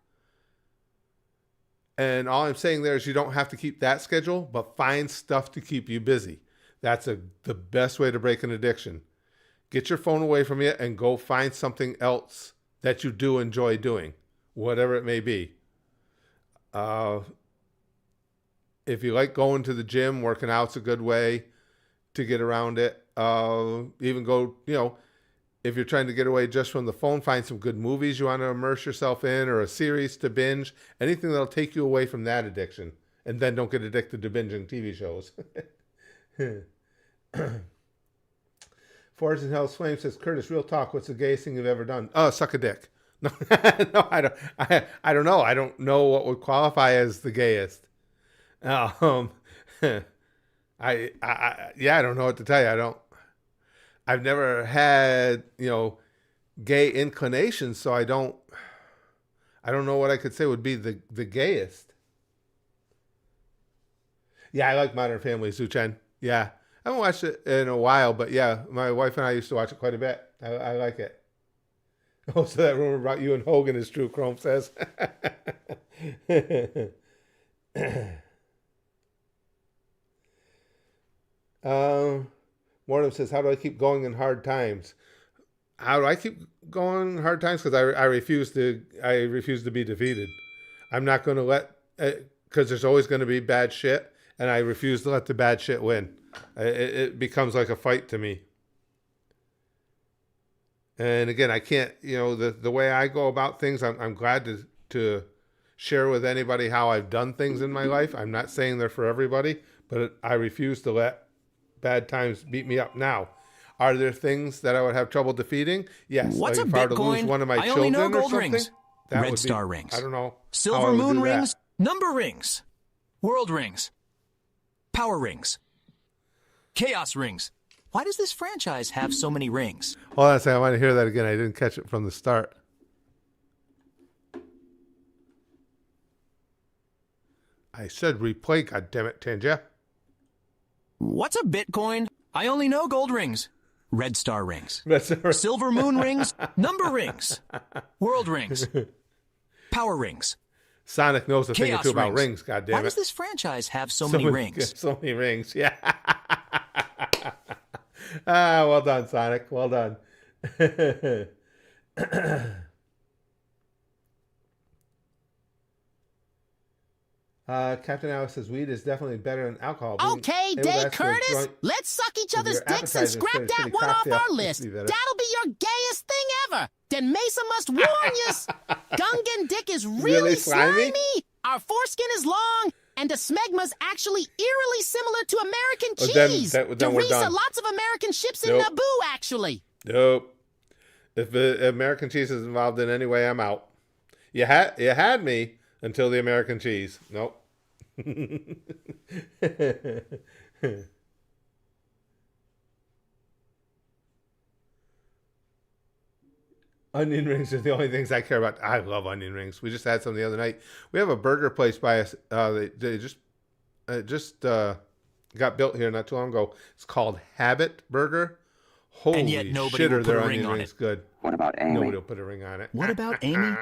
And all I'm saying there is you don't have to keep that schedule, but find stuff to keep you busy. That's the best way to break an addiction. Get your phone away from you and go find something else that you do enjoy doing, whatever it may be. If you like going to the gym, working out's a good way to get around it. Even go, if you're trying to get away just from the phone, find some good movies you want to immerse yourself in, or a series to binge, anything that'll take you away from that addiction. And then don't get addicted to binging TV shows. Forest in Hell's Flame says, Curtis, real talk, what's the gayest thing you've ever done? Oh, suck a dick. No, no, I don't know. I don't know what would qualify as the gayest. I don't know what to tell you. I've never had, gay inclinations, so I don't know what I could say would be the gayest. Yeah, I like Modern Family, Zuchen. Yeah. I haven't watched it in a while, but yeah, my wife and I used to watch it quite a bit. I like it. Oh, so that rumor about you and Hogan is true, Chrome says. Mortem says, how do I keep going in hard times? How do I keep going in hard times? Because I refuse to be defeated. I'm not going to let, because there's always going to be bad shit, and I refuse to let the bad shit win. It becomes like a fight to me. And again, I can't, the way I go about things, I'm glad to share with anybody how I've done things in my life. I'm not saying they're for everybody, but I refuse to let bad times beat me up. Now, are there things that I would have trouble defeating? Yes. What's like a if I were to lose Bitcoin? one of my I children only know gold or rings. something, that Red would star be, rings. I don't know. Silver moon rings. Number rings. World rings. Power rings. Chaos rings. Why does this franchise have so many rings? Hold on a second. I want to hear that again. I didn't catch it from the start. I said replay, goddammit, Tanja. What's a Bitcoin? I only know gold rings. Red star rings. Red star. Silver moon rings. Number rings. World rings. Power rings. Sonic knows a thing or Chaos two about rings. rings, goddammit. Why does this franchise have so many rings? So many rings, yeah. Well done, Sonic. Well done. Captain Alex says weed is definitely better than alcohol. Okay, Dave Curtis, let's suck each other's dicks and scrap that one off our list. That'll be your gayest thing ever. Then Mesa must warn you. Gungan dick is really slimy. Our foreskin is long, and the smegma's actually eerily similar to American cheese. Then we're done. Lots of American ships in Naboo, actually. Nope. If American cheese is involved in any way, I'm out. You had me until the American cheese. Nope. Onion rings are the only things I care about. I love onion rings. We just had some the other night. We have a burger place by us. They just got built here not too long ago. It's called Habit Burger. Holy and yet nobody shit, will are put their a onion ring on rings it. good. What about Amy? Nobody will put a ring on it. What about Amy?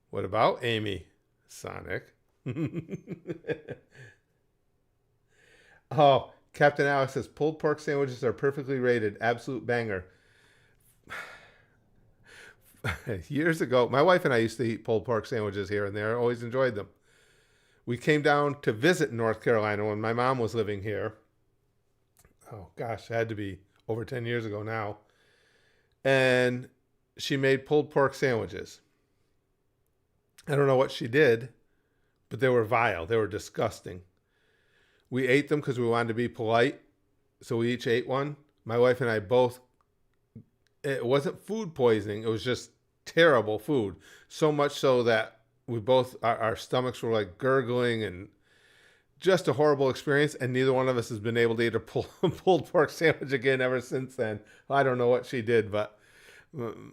What about Amy? Sonic. Oh, Captain Alex says pulled pork sandwiches are perfectly rated. Absolute banger. Years ago, my wife and I used to eat pulled pork sandwiches here and there. I always enjoyed them. We came down to visit North Carolina when my mom was living here. Oh, gosh, it had to be over 10 years ago now. And she made pulled pork sandwiches. I don't know what she did, but they were vile. They were disgusting. We ate them because we wanted to be polite, so we each ate one. My wife and I both, it wasn't food poisoning. It was just terrible food. So much so that we both, our stomachs were like gurgling and just a horrible experience. And neither one of us has been able to eat a pulled pork sandwich again ever since then. I don't know what she did, but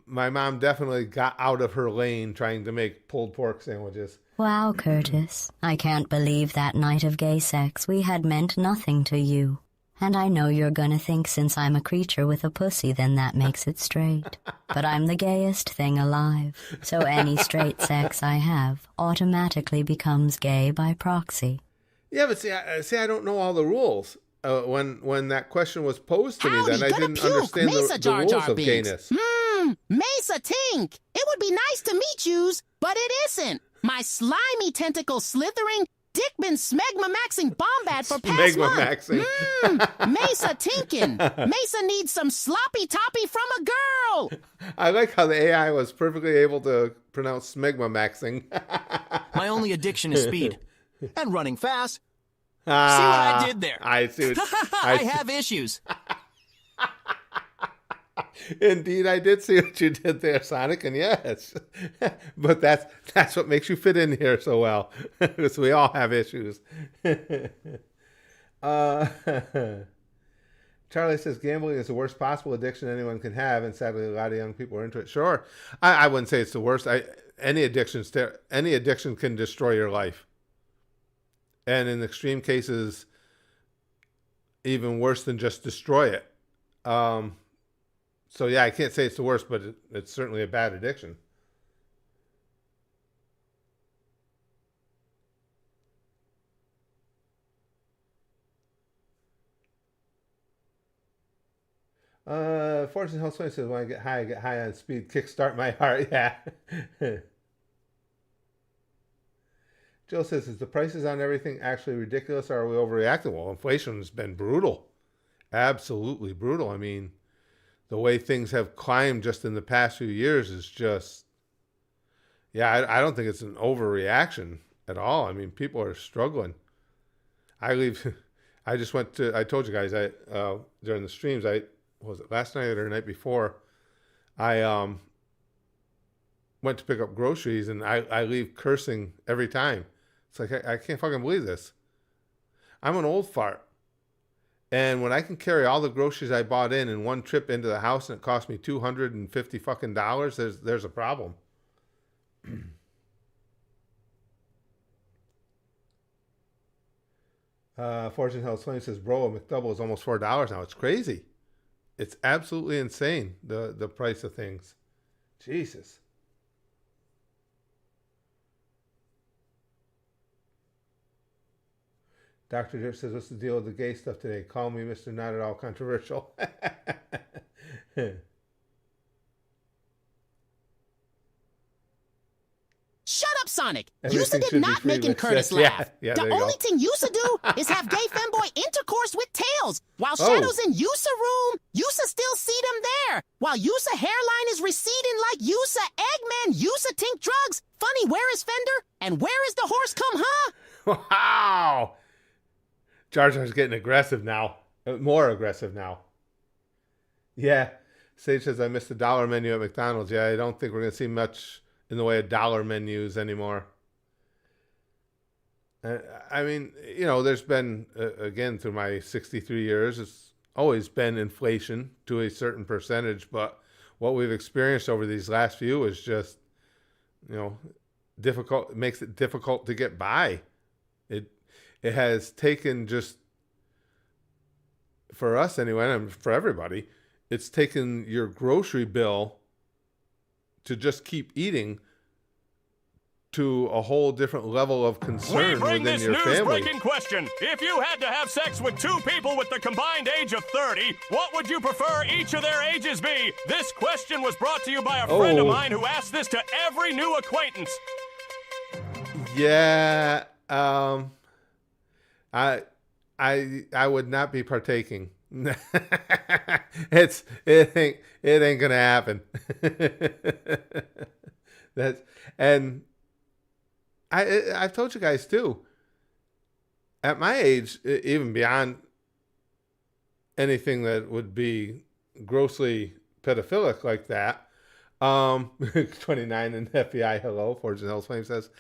my mom definitely got out of her lane trying to make pulled pork sandwiches. Wow, Curtis. I can't believe that night of gay sex we had meant nothing to you. And I know you're gonna think since I'm a creature with a pussy, then that makes it straight. But I'm the gayest thing alive. So any straight sex I have automatically becomes gay by proxy. Yeah, but see, I don't know all the rules. When that question was posed to me, then I didn't understand the rules of gayness. Mesa Tink, it would be nice to meet yous, but it isn't. My slimy tentacle slithering, dickman smegma maxing bombat for past month. Mesa Tinkin. Mesa needs some sloppy toppy from a girl. I like how the AI was perfectly able to pronounce smegma maxing. My only addiction is speed. And running fast. See what I did there? I see. I have issues. Indeed, I did see what you did there, Sonic, and yes. But that's what makes you fit in here so well. Because we all have issues. Charlie says gambling is the worst possible addiction anyone can have, and sadly a lot of young people are into it. Sure. I wouldn't say it's the worst. Any addiction can destroy your life. And in extreme cases, even worse than just destroy it. So yeah, I can't say it's the worst, but it's certainly a bad addiction. Fortune Health Swing says, when I get high on speed, kickstart my heart. Yeah. Jill says, is the prices on everything actually ridiculous, or are we overreacting? Well, inflation has been brutal. Absolutely brutal. I mean, the way things have climbed just in the past few years is just, yeah, I don't think it's an overreaction at all. I mean, people are struggling. I told you guys, during the streams, was it last night or the night before, I went to pick up groceries, and I leave cursing every time. It's like, I can't fucking believe this. I'm an old fart. And when I can carry all the groceries I bought in one trip into the house, and it cost me $250 fucking dollars, there's a problem. Fortune Health Flame says, bro, a McDouble is almost $4 now. It's crazy. It's absolutely insane, the price of things. Jesus. Dr. Drip says, what's the deal with the gay stuff today? Call me Mr. Not at All Controversial. Shut up, Sonic. Yusa did not make Curtis laugh. Yeah, the only thing Yusa do is have gay femboy intercourse with Tails. While Shadow's in Yusa room, Yusa still see them there. While Yusa hairline is receding like Yusa Eggman, Yusa tink drugs. Funny, where is Fender? And where is the horse come, huh? Wow. Jar Jar's getting aggressive now. More aggressive now. Yeah. Sage says, I missed the dollar menu at McDonald's. Yeah, I don't think we're going to see much in the way of dollar menus anymore. I mean, there's been, again, through my 63 years, it's always been inflation to a certain percentage, but what we've experienced over these last few is just, difficult. It makes it difficult to get by. It has taken, just for us anyway, and for everybody, it's taken your grocery bill to just keep eating to a whole different level of concern within your family. News-breaking question. If you had to have sex with two people with the combined age of 30, what would you prefer each of their ages be? This question was brought to you by a friend of mine who asked this to every new acquaintance. Yeah, I would not be partaking. it ain't gonna happen. I've told you guys too. At my age, even beyond anything that would be grossly pedophilic like that, 29 in FBI. Hello, Fortune Health Flame says.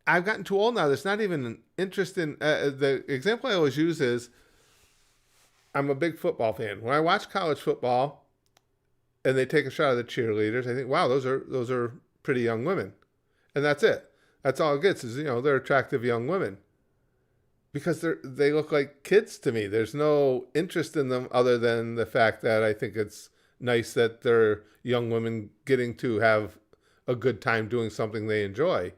I've gotten too old now. There's not even an interest in... the example I always use is, I'm a big football fan. When I watch college football and they take a shot of the cheerleaders, I think, wow, those are pretty young women. And that's it. That's all it gets is, they're attractive young women. Because they look like kids to me. There's no interest in them other than the fact that I think it's nice that they're young women getting to have a good time doing something they enjoy.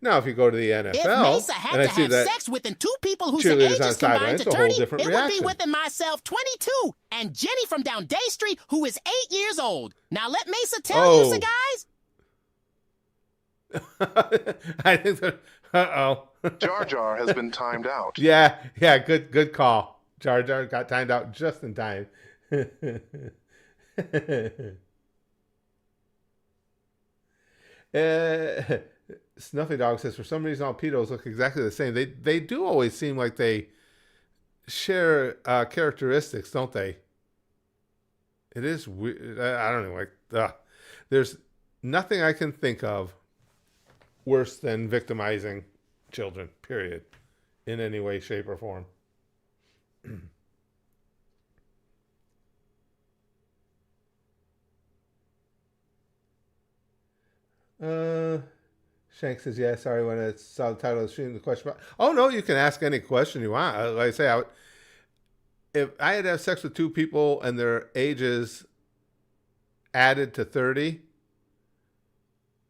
Now, if you go to the NFL, if Mesa had and I to see have that sex within two people whose ages combined to 30, it would be within myself, 22, and Jenny from down Day Street, who is 8 years old. Now, let Mesa tell you, guys. I think that... Uh-oh. Jar Jar has been timed out. Yeah, good call. Jar Jar got timed out just in time. Snuffy Dog says, for some reason all pedos look exactly the same. They do always seem like they share characteristics, don't they? It is weird. I don't know. There's nothing I can think of worse than victimizing children, period, in any way, shape, or form. Shank says, yeah, sorry, when I saw the title of the stream, the question about... Oh, no, you can ask any question you want. Like I say, if I had to have sex with two people and their ages added to 30,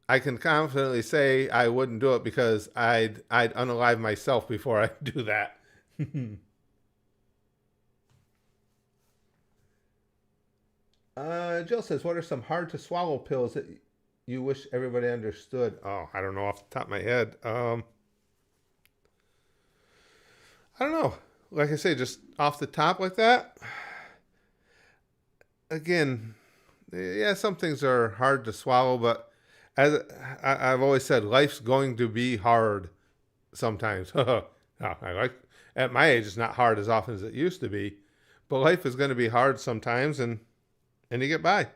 I can confidently say I wouldn't do it because I'd unalive myself before I do that. Jill says, what are some hard to swallow pills that you wish everybody understood? Oh, I don't know off the top of my head. I don't know. Like I say, just off the top like that. Again, yeah, some things are hard to swallow, but as I've always said, life's going to be hard sometimes. I like at my age, it's not hard as often as it used to be, but life is going to be hard sometimes, and you get by.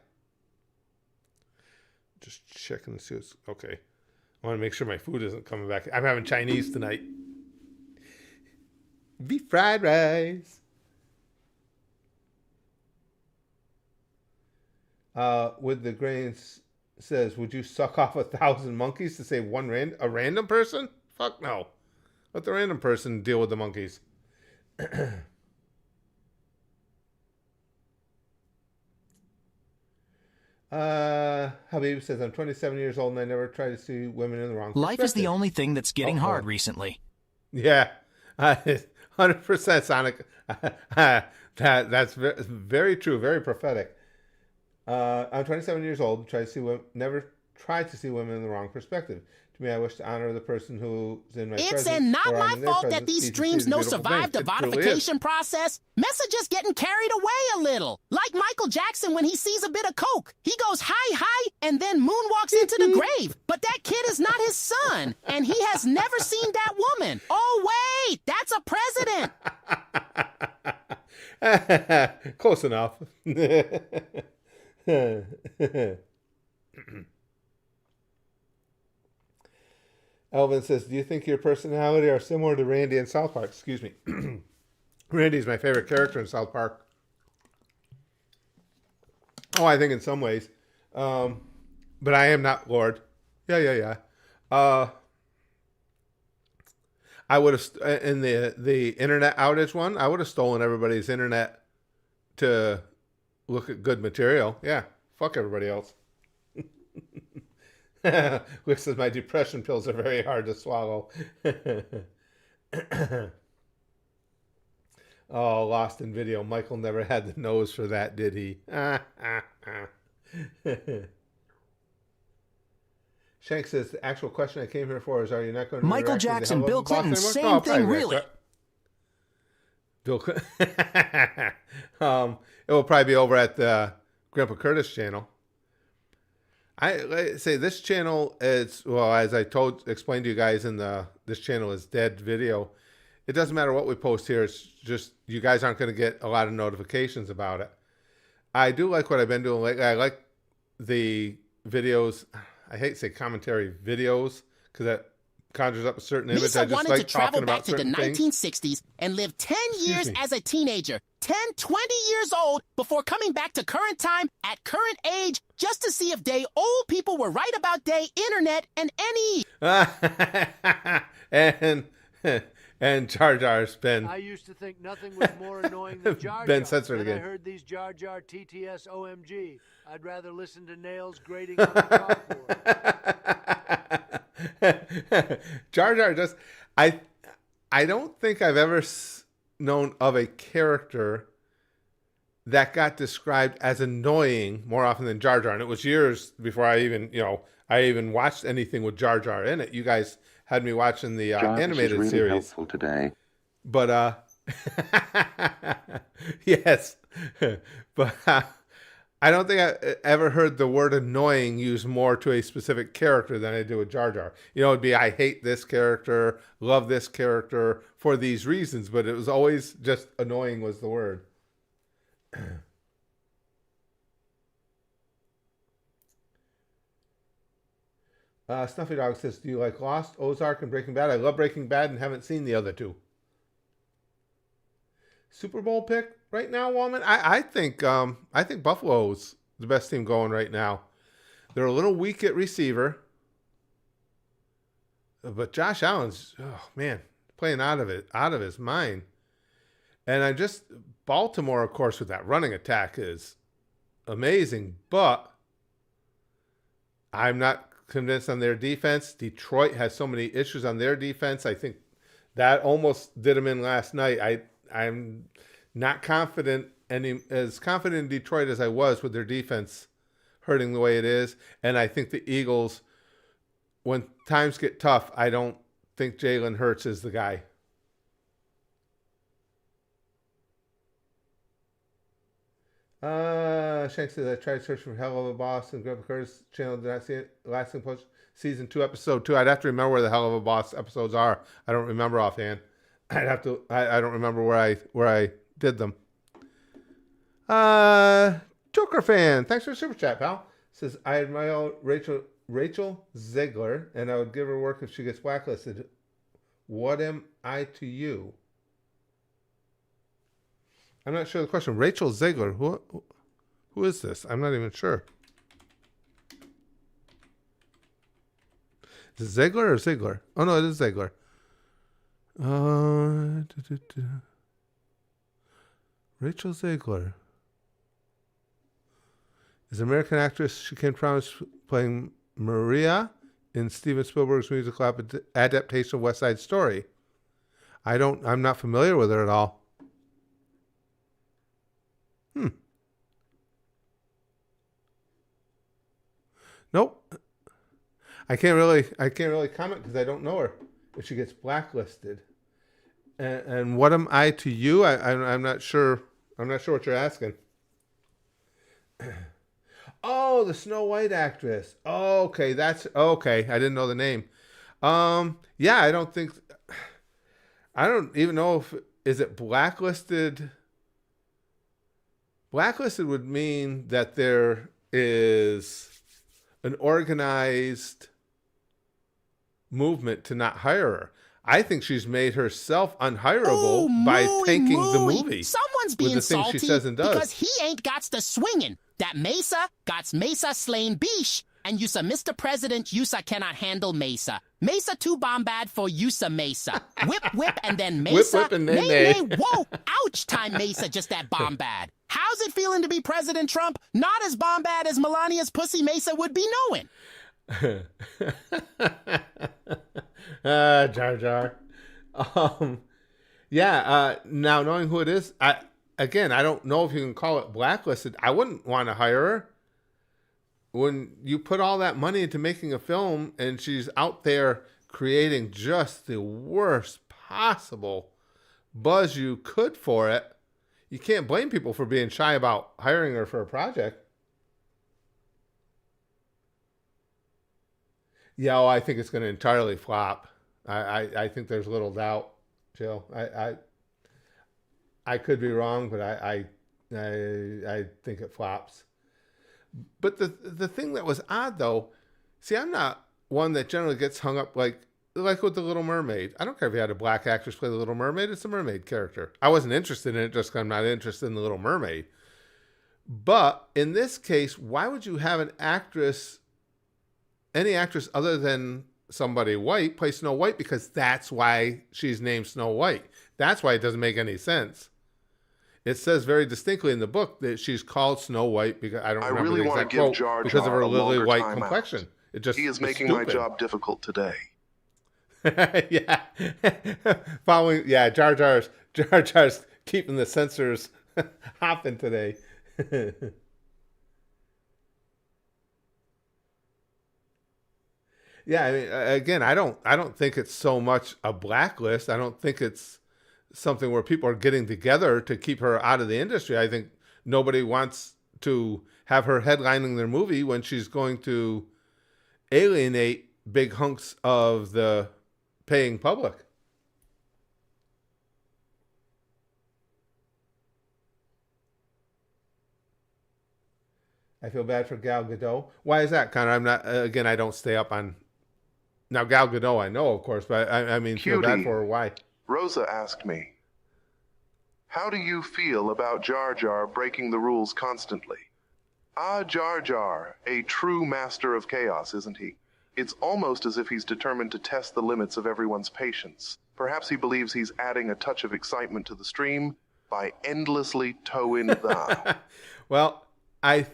Just checking to see what's okay. I want to make sure my food isn't coming back. I'm having Chinese tonight. Beef fried rice. With the grains says, would you suck off 1,000 monkeys to save a random person? Fuck no. Let the random person deal with the monkeys. Habib says, I'm 27 years old and I never try to see women in the wrong Life is the only thing that's getting hard recently. Yeah. 100% Sonic. That's very true, very prophetic. I'm 27 years old. Never tried to see women in the wrong perspective. To me, I wish to honor the person who's in my presence. It's not my fault that these streams no survive the vodification process. Messa just getting carried away a little. Like Michael Jackson when he sees a bit of coke. He goes hi, and then moonwalks into the grave. But that kid is not his son, and he has never seen that woman. Oh, wait, that's a president. Close enough. Elvin says, do you think your personality are similar to Randy in South Park? Excuse me. Randy's my favorite character in South Park. Oh, I think in some ways. But I am not Lord. Yeah. I would have, in the internet outage one, I would have stolen everybody's internet to look at good material. Yeah. Fuck everybody else. Which says my depression pills are very hard to swallow. Oh, lost in video. Michael never had the nose for that, did he? Shank says the actual question I came here for is: are you not going to Michael Jackson, Bill Clinton, same thing, really? Bill Clinton. It will probably be over at the Grandpa Curtis channel. I say this channel is, well, as I explained to you guys this channel is dead video. It doesn't matter what we post here. It's just you guys aren't going to get a lot of notifications about it. I do like what I've been doing lately. I like the videos. I hate to say commentary videos because that conjures up a certain image. Misa I just wanted like to travel talking back about to the certain things. 1960s and live 10 years as a teenager. 10, 20 years old before coming back to current time at current age just to see if they old people were right about they internet and any. And Jar Jar's been. I used to think nothing was more annoying than Jar Jar. Been censored Then again. I heard these Jar Jar TTS OMG. I'd rather listen to nails grating on the chalkboard. Jar Jar just. I don't think I've ever known of a character that got described as annoying more often than Jar Jar. And it was years before I even watched anything with Jar Jar in it. You guys had me watching the animated is really series. helpful today. But yes, but I don't think I ever heard the word annoying used more to a specific character than I do with Jar Jar. It'd be I hate this character, love this character for these reasons, but it was always just annoying was the word. Snuffy Dog says, do you like Lost, Ozark, and Breaking Bad? I love Breaking Bad and haven't seen the other two. Super Bowl pick right now, Wallman? I think Buffalo's the best team going right now. They're a little weak at receiver. But Josh Allen's, oh man, playing out of his mind. And Baltimore, of course, with that running attack is amazing, but I'm not convinced on their defense. Detroit has so many issues on their defense. I think that almost did them in last night. I'm not confident as confident in Detroit as I was with their defense hurting the way it is. And I think the Eagles, when times get tough, I don't think Jalen Hurts is the guy. Shank says, I tried searching for Hell of a Boss and Grandpa Curtis channel. Did not see it. Lasting Post season 2, episode 2. I'd have to remember where the Hell of a Boss episodes are. I don't remember offhand. I'd have to. I don't remember where I did them. Joker fan, thanks for the super chat, pal. Says, I admire Rachel Zegler, and I would give her work if she gets blacklisted. What am I to you? I'm not sure the question. Rachel Zegler, who is this? I'm not even sure. Is it Zegler or Ziegler? Oh no, it is Zegler. Rachel Zegler is an American actress. She came from playing Maria in Steven Spielberg's musical adaptation of West Side Story. I'm not familiar with her at all. Nope. I can't really comment because I don't know her if she gets blacklisted. And what am I to you? I'm not sure. I'm not sure what you're asking. Oh, the Snow White actress. Oh, okay, that's okay. I didn't know the name. Yeah, I don't even know if is it blacklisted. Blacklisted would mean that there is an organized movement to not hire her. I think she's made herself unhireable by tanking the movie. Someone's being salty she says and does. Because he ain't got the swinging. That Mesa got Mesa slain Beesh, and Yusa Mr. President Yusa cannot handle Mesa. Mesa too bombad for Yusa Mesa. Whip, and then Mesa. Whip, and then nay. Whoa, ouch, time Mesa just that bombad. How's it feeling to be President Trump? Not as bombad as Melania's pussy Mesa would be knowing. Jar Jar. Now knowing who it is, I don't know if you can call it blacklisted. I wouldn't want to hire her. When you put all that money into making a film and she's out there creating just the worst possible buzz you could for it, you can't blame people for being shy about hiring her for a project. Yeah, I think it's going to entirely flop. I think there's little doubt, Jill. I could be wrong, but I think it flops. But the thing that was odd, though, see, I'm not one that generally gets hung up like with The Little Mermaid. I don't care if you had a black actress play The Little Mermaid. It's a mermaid character. I wasn't interested in it just because I'm not interested in The Little Mermaid. But in this case, why would you have any actress other than somebody white play Snow White? Because that's why she's named Snow White. That's why it doesn't make any sense. It says very distinctly in the book that she's called Snow White because I don't remember the exact quote, because of her lily white complexion. He is making my job difficult today. Yeah. Jar Jar's keeping the censors hopping today. Yeah, I mean, again, I don't think it's so much a blacklist. I don't think it's something where people are getting together to keep her out of the industry. I think nobody wants to have her headlining their movie when she's going to alienate big hunks of the paying public. I feel bad for Gal Gadot. Why is that, Connor? I'm not. Again, I don't stay up on. Now, Gal Gadot, I know, of course, but I mean, feel bad for her. Why? Rosa asked me, how do you feel about Jar Jar breaking the rules constantly? Jar Jar, a true master of chaos, isn't he? It's almost as if he's determined to test the limits of everyone's patience. Perhaps he believes he's adding a touch of excitement to the stream by endlessly towing the... Well, why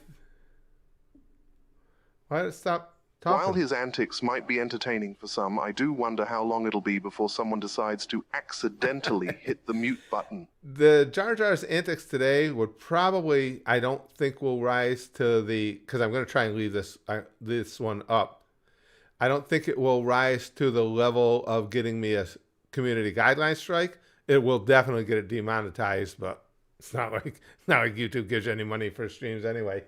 did it stop While his antics might be entertaining for some, I do wonder how long it'll be before someone decides to accidentally hit the mute button. The Jar Jar's antics today would probably, I don't think, will rise to the, because I'm going to try and leave this one up. I don't think it will rise to the level of getting me a community guideline strike. It will definitely get it demonetized, but it's not like YouTube gives you any money for streams anyway.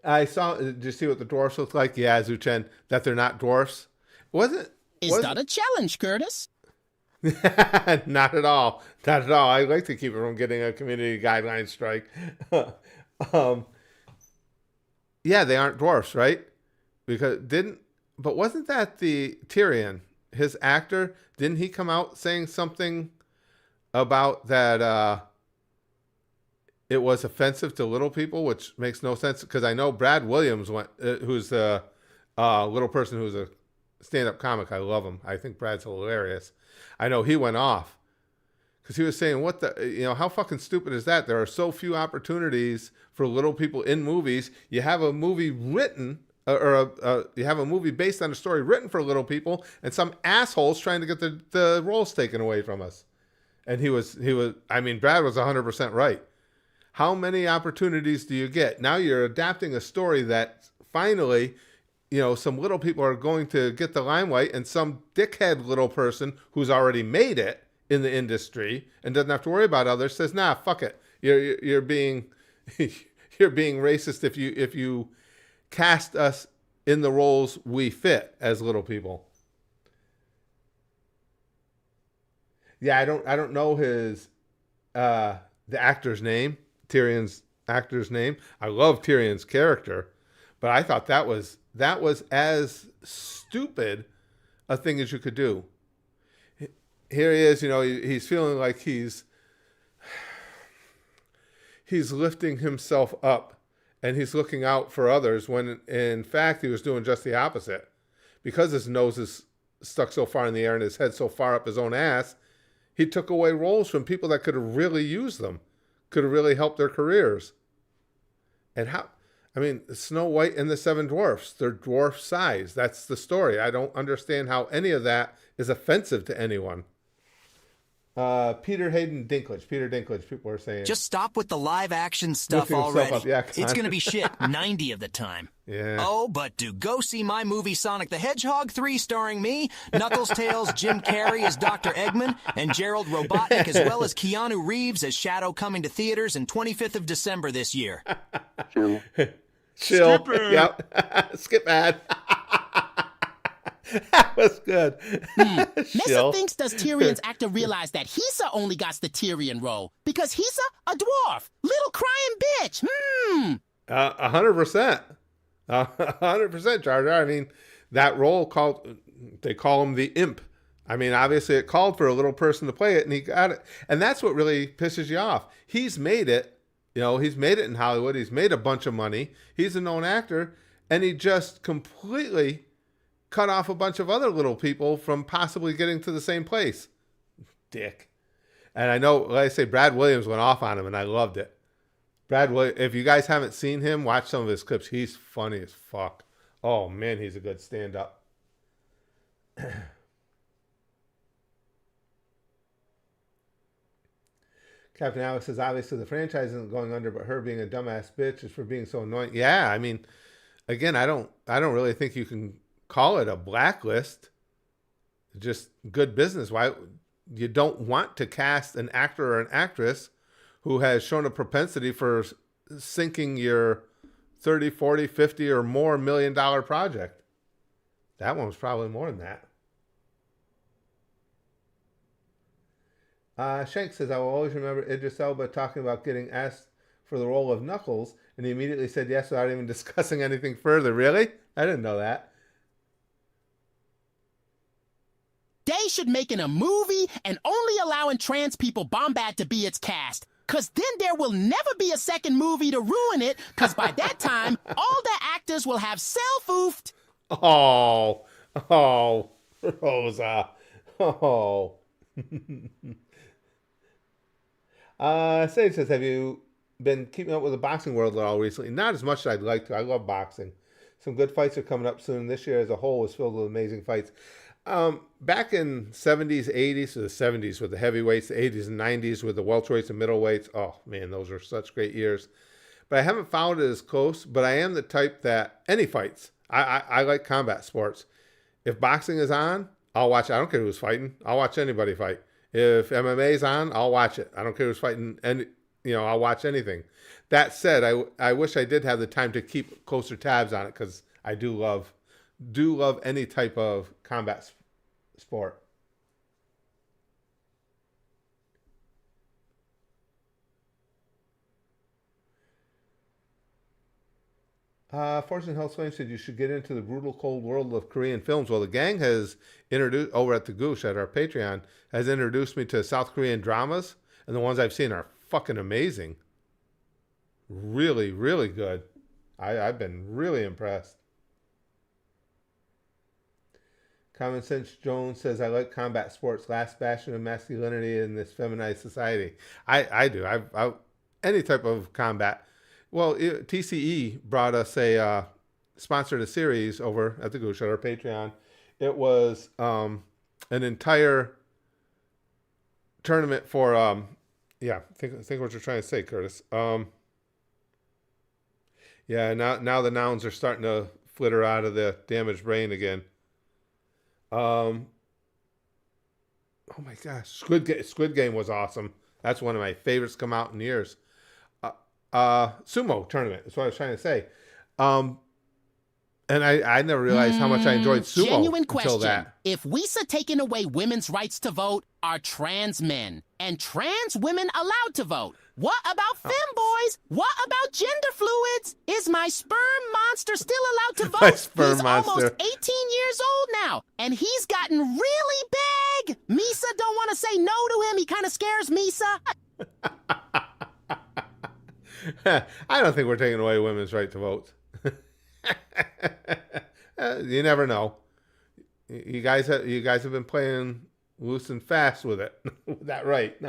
I saw. Did you see what the dwarfs look like? Yeah, Zuchen, that they're not dwarfs. Is that a challenge, Curtis? Not at all. Not at all. I'd like to keep it from getting a community guideline strike. Yeah, they aren't dwarfs, right? But wasn't that the Tyrion, his actor? Didn't he come out saying something about that? It was offensive to little people, which makes no sense because I know Brad Williams who's a little person who's a stand-up comic. I love him. I think Brad's hilarious. I know he went off because he was saying, how fucking stupid is that? There are so few opportunities for little people in movies. You have a movie written you have a movie based on a story written for little people and some assholes trying to get the roles taken away from us. And Brad was 100% right. How many opportunities do you get? Now you're adapting a story that finally, some little people are going to get the limelight, and some dickhead little person who's already made it in the industry and doesn't have to worry about others says, "Nah, fuck it. You're being you're being racist if you cast us in the roles we fit as little people." Yeah, I don't know his the actor's name. Tyrion's actor's name. I love Tyrion's character, but I thought that was as stupid a thing as you could do. Here he is, he's feeling like he's lifting himself up and he's looking out for others when in fact he was doing just the opposite. Because his nose is stuck so far in the air and his head so far up his own ass, he took away roles from people that could have really used them. Could have really helped their careers. And Snow White and the Seven Dwarfs, they're dwarf size. That's the story. I don't understand how any of that is offensive to anyone. Peter Dinklage, people are saying. Just stop with the live action stuff already. Yeah, it's going to be shit 90 of the time. Yeah. Oh, but do go see my movie Sonic the Hedgehog 3 starring me, Knuckles Tails, Jim Carrey as Dr. Eggman, and Gerald Robotnik as well as Keanu Reeves as Shadow coming to theaters on 25th of December this year. Chill. Skip it. Yep. Skip ad. That was good. Mesa thinks does Tyrion's actor realize that Hisa only got the Tyrion role because Hisa a dwarf, little crying bitch. 100%. 100%, Jar Jar. That role they call him the imp. Obviously it called for a little person to play it and he got it. And that's what really pisses you off. He's made it. He's made it in Hollywood. He's made a bunch of money. He's a known actor and he just completely cut off a bunch of other little people from possibly getting to the same place. Dick. And I know, like I say, Brad Williams went off on him, and I loved it. If you guys haven't seen him, watch some of his clips. He's funny as fuck. Oh, man, he's a good stand-up. Captain Alex says, obviously the franchise isn't going under, but her being a dumbass bitch is for being so annoying. Yeah, again, I don't really think you can call it a blacklist. Just good business. Why you don't want to cast an actor or an actress who has shown a propensity for sinking your 30, 40, 50 or more $1 million project. That one was probably more than that. Shank says, I will always remember Idris Elba talking about getting asked for the role of Knuckles, and he immediately said yes without even discussing anything further. Really? I didn't know that. They should make it a movie and only allowing trans people Bombad to be its cast. Cause then there will never be a second movie to ruin it, cause by that time, all the actors will have self-oofed. Oh, Rosa. Oh. Sage says, have you been keeping up with the boxing world at all recently. Not as much as I'd like to. I love boxing. Some good fights are coming up soon. This year as a whole is filled with amazing fights. Back in 70s, 80s, so the 70s with the heavyweights, the 80s and 90s with the welterweights and middleweights. Oh, man, those are such great years. But I haven't followed it as close, but I am the type that any fights. I like combat sports. If boxing is on, I'll watch it. I don't care who's fighting. I'll watch anybody fight. If MMA is on, I'll watch it. I don't care who's fighting. And, I'll watch anything. That said, I wish I did have the time to keep closer tabs on it because I do love any type of combat sport. Fortune Health Flame said you should get into the brutal cold world of Korean films. Well, the gang has introduced, over at the Goosh at our Patreon, has introduced me to South Korean dramas, and the ones I've seen are fucking amazing. Really, really good. I've been really impressed. Common Sense Jones says, I like combat sports, last bastion of masculinity in this feminized society. I do. I any type of combat. Well, TCE brought us sponsored a series over at the Goosh at our Patreon. It was an entire tournament for, think what you're trying to say, Curtis. Now the nouns are starting to flitter out of the damaged brain again. Oh my gosh, Squid Game was awesome. That's one of my favorites come out in years. Sumo tournament. That's what I was trying to say. And I never realized how much I enjoyed sumo Genuine question. until that. If we said taking away women's rights to vote, are trans men and trans women allowed to vote? What about femboys? What about gender fluids? Is my sperm monster still allowed to vote? My sperm he's monster. almost 18 years old now, and he's gotten really big. Misa don't want to say no to him. He kind of scares Misa. I don't think we're taking away women's right to vote. You never know. You guys have been playing loose and fast with it. With that right.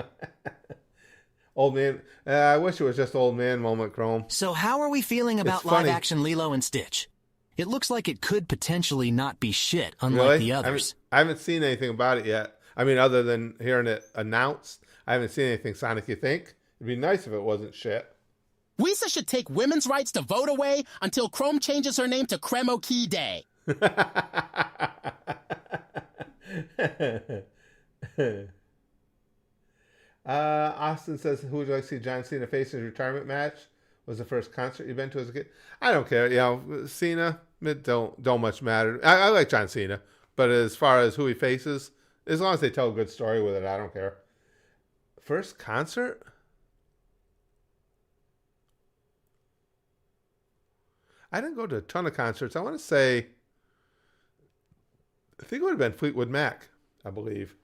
Old man. I wish it was just old man moment, Chrome. So how are we feeling about live-action Lilo and Stitch? It looks like it could potentially not be shit, unlike the others. I haven't seen anything about it yet. I mean, other than hearing it announced, I haven't seen anything. Sonic, you think? It'd be nice if it wasn't shit. Wisa should take women's rights to vote away until Chrome changes her name to Cremo Key Day. Austin says, who would you like to see John Cena face in his retirement match? Was the first concert you've been to as a kid? I don't care. Cena, it don't much matter. I like John Cena, but as far as who he faces, as long as they tell a good story with it, I don't care. First concert? I didn't go to a ton of concerts. I want to say, I think it would have been Fleetwood Mac, I believe.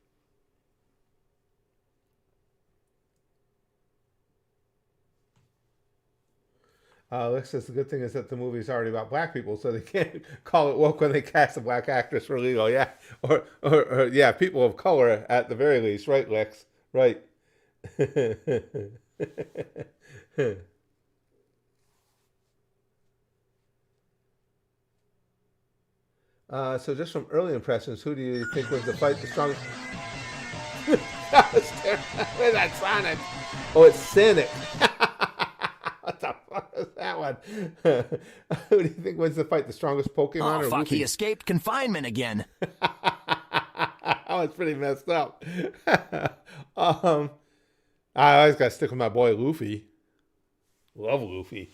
Lex says the good thing is that the movie is already about black people, so they can't call it woke when they cast a black actress for Lilo. Yeah, or yeah, people of color at the very least, right, Lex? Right. So just from early impressions, who do you think was the fight the strongest? Where's that Sonic? Oh, it's Sonic. What the fuck is that one? Who do you think wins the fight? The strongest Pokemon? Oh, or fuck, Goofy? he escaped confinement again. Oh, it's pretty messed up. I always got to stick with my boy Luffy. Love Luffy.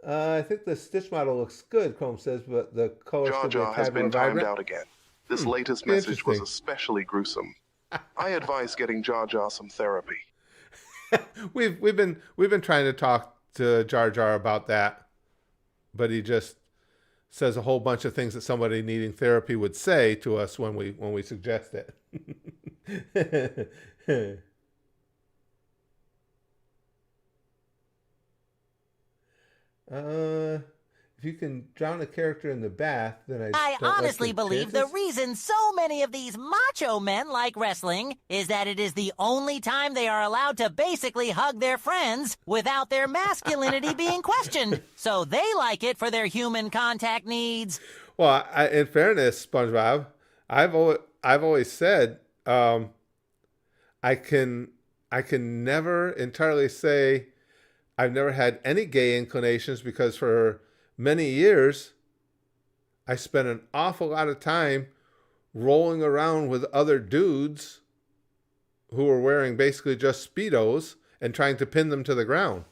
I think the Stitch model looks good, Chrome says, but the color Jar Jar has been timed out again. This latest message was especially gruesome. I advise getting Jar Jar some therapy. We've been trying to talk to Jar Jar about that, but he just says a whole bunch of things that somebody needing therapy would say to us when we suggest it. If you can drown a character in the bath, then I don't honestly like your believe the chances. reason so many of these macho men like wrestling is that it is the only time they are allowed to basically hug their friends without their masculinity being questioned. So they like it for their human contact needs. Well, in fairness, SpongeBob, I've always said I can never entirely say I've never had any gay inclinations because for many years I spent an awful lot of time rolling around with other dudes who were wearing basically just Speedos and trying to pin them to the ground.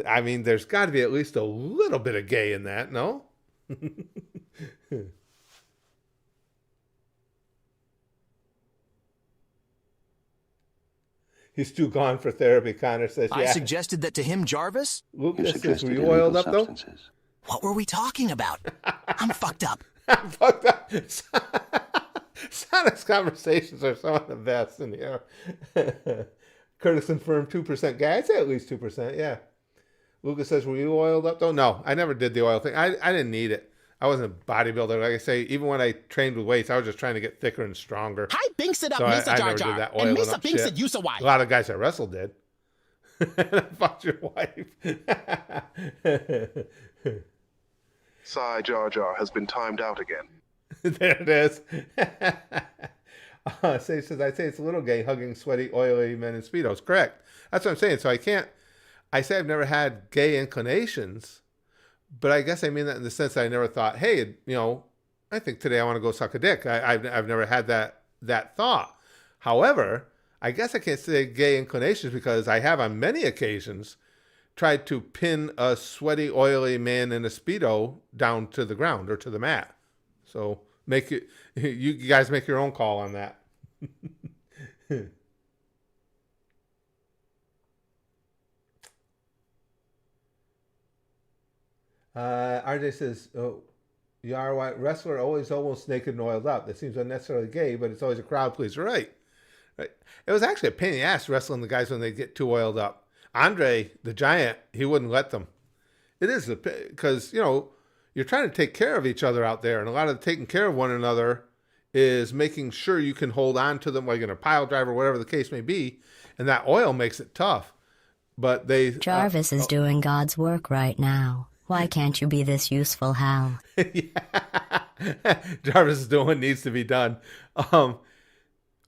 I mean, there's got to be at least a little bit of gay in that, no? He's too gone for therapy, Connor says. I Yeah. suggested that to him, Jarvis. Lucas says, were you oiled up, though? What were we talking about? I'm fucked up. I'm fucked up. Sonic's conversations are some of the best in here. Curtis confirmed 2% gay. I'd say at least 2%, yeah. Lucas says, were you oiled up, though? No, I never did the oil thing. I didn't need it. I wasn't a bodybuilder. Like I say, even when I trained with weights, I was just trying to get thicker and stronger. Hi, binks it up, So Mesa I Jar never did Jar. that And oiling Mesa up binks shit. it, Yusa wife. A lot of guys that wrestle did. Fuck your wife. Sigh Jar Jar has been timed out again. There it is. Sage says, I'd say it's a little gay hugging sweaty, oily men in Speedos. Correct. That's what I'm saying. So I say I've never had gay inclinations, but I guess I mean that in the sense that I never thought, hey, I think today I want to go suck a dick. I've never had that thought. However, I guess I can't say gay inclinations because I have on many occasions tried to pin a sweaty, oily man in a Speedo down to the ground or to the mat. So you guys make your own call on that. RJ says, you are a white wrestler, always almost naked and oiled up. That seems unnecessarily gay, but it's always a crowd pleaser. Right. It was actually a pain in the ass wrestling the guys when they get too oiled up. Andre, the Giant, he wouldn't let them. It is because, you're trying to take care of each other out there. And a lot of taking care of one another is making sure you can hold on to them like in a pile driver, whatever the case may be. And that oil makes it tough. But Jarvis is doing God's work right now. Why can't you be this useful, Hal? Jarvis is doing what needs to be done.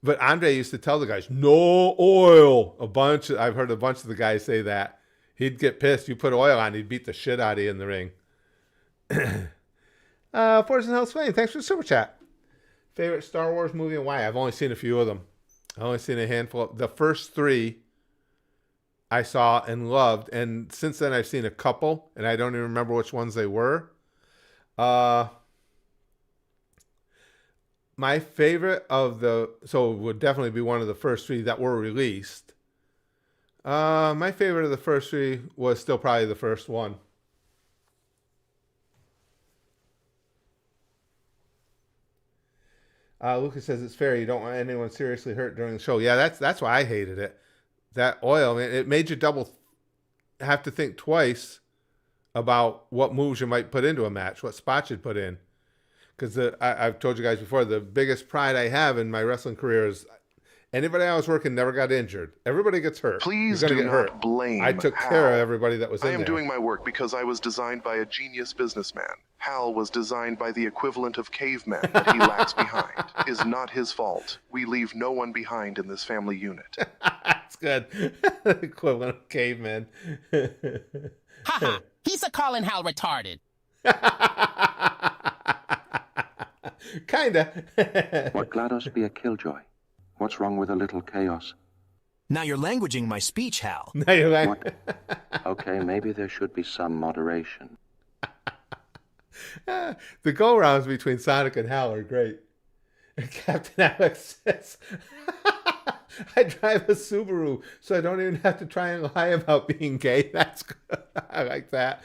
But Andre used to tell the guys, no oil. I've heard a bunch of the guys say that. He'd get pissed. You put oil on, he'd beat the shit out of you in the ring. Force and Hell Swain, thanks for the super chat. Favorite Star Wars movie and why? I've only seen a few of them. I've only seen a handful. The first three I saw and loved. And since then I've seen a couple, and I don't even remember which ones they were. My favorite so it would definitely be one of the first three that were released. My favorite of the first three was still probably the first one. Lucas says it's fair. You don't want anyone seriously hurt during the show. Yeah, that's why I hated it. That oil, it made you have to think twice about what moves you might put into a match, what spots you'd put in. Because I've told you guys before, the biggest pride I have in my wrestling career is anybody I was working never got injured. Everybody gets hurt. Please You're do gonna get not hurt. blame I took Hal. care of everybody that was in I there. am doing my work because I was designed by a genius businessman. Hal was designed by the equivalent of cavemen that he lacks behind. Is not his fault. We leave no one behind in this family unit. That's good. Equivalent of caveman. Haha, he's a calling Hal retarded. Kinda. Would GLaDOS be a killjoy? What's wrong with a little chaos? Now you're languaging my speech, Hal. Now you're like... Okay, maybe there should be some moderation. The go-rounds between Sonic and Hal are great. And Captain Alex says, I drive a Subaru, so I don't even have to try and lie about being gay. That's good. I like that.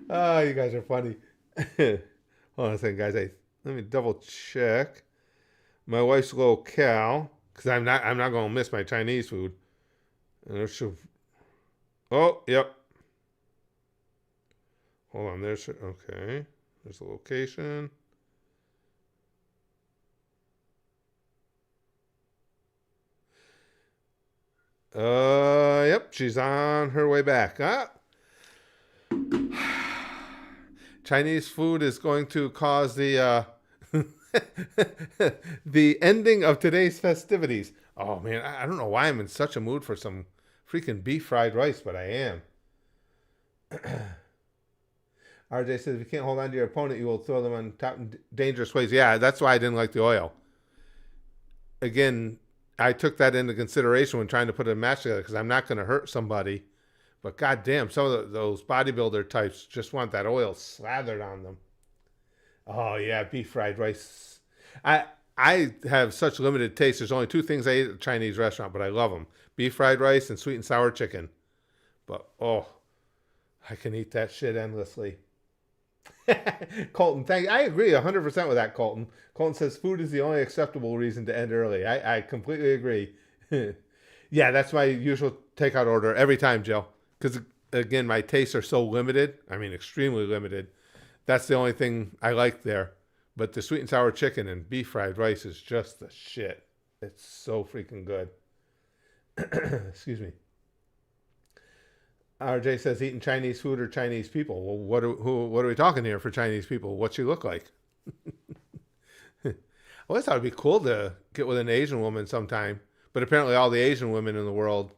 Oh, you guys are funny. Hold on a second, guys. Let me double check. My wife's locale, because I'm not going to miss my Chinese food. And Oh, yep. Hold on. There's okay. There's the location. Yep. She's on her way back. Chinese food is going to cause the the ending of today's festivities. Oh man, I don't know why I'm in such a mood for some freaking beef fried rice, but I am. RJ says, if you can't hold on to your opponent, you will throw them on top in dangerous ways. Yeah, that's why I didn't like the oil. Again, I took that into consideration when trying to put a match together because I'm not going to hurt somebody. But goddamn, some of those bodybuilder types just want that oil slathered on them. Oh yeah, beef fried rice. I have such limited taste. There's only two things I eat at a Chinese restaurant, but I love them: beef fried rice and sweet and sour chicken. But oh, I can eat that shit endlessly. Colton, I agree 100% with that, Colton. Colton says food is the only acceptable reason to end early. I completely agree. Yeah, that's my usual takeout order every time, Jill. Because, again, my tastes are so limited. I mean, extremely limited. That's the only thing I like there. But the sweet and sour chicken and beef fried rice is just the shit. It's so freaking good. Excuse me. RJ says eating Chinese food or Chinese people. Well, what are we talking here for Chinese people? What you look like? I always thought it'd be cool to get with an Asian woman sometime, but apparently all the Asian women in the world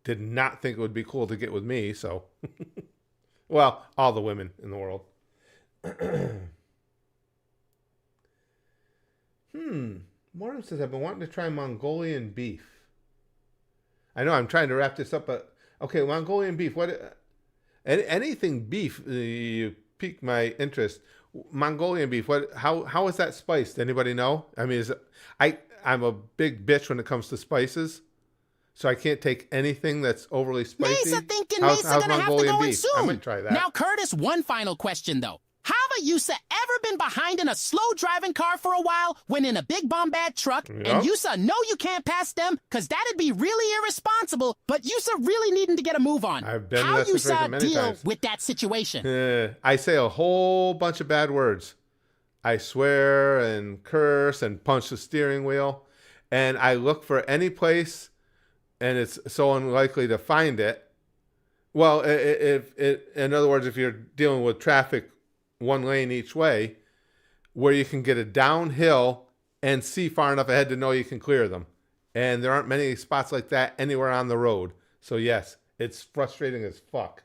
did not think it would be cool to get with me. So, well, all the women in the world. Morton says I've been wanting to try Mongolian beef. I know I'm trying to wrap this up, but. Okay, Mongolian beef. What? Anything beef? You pique my interest. Mongolian beef. What? How is that spiced? Anybody know? I mean, I'm a big bitch when it comes to spices, so I can't take anything that's overly spicy. Mesa thinking Mesa gonna have to go in soon. I might try that. Now, Curtis, one final question though. Have Yusa ever been behind in a slow-driving car for a while when in a big Bombad truck, and Yusa know you can't pass them because that'd be really irresponsible, but Yusa really needing to get a move on? I've been How in that situation many deal times. with that situation? I say a whole bunch of bad words. I swear and curse and punch the steering wheel, and I look for any place, and it's so unlikely to find it. Well, in other words, if you're dealing with traffic one lane each way, where you can get a downhill and see far enough ahead to know you can clear them. And there aren't many spots like that anywhere on the road. So yes, it's frustrating as fuck.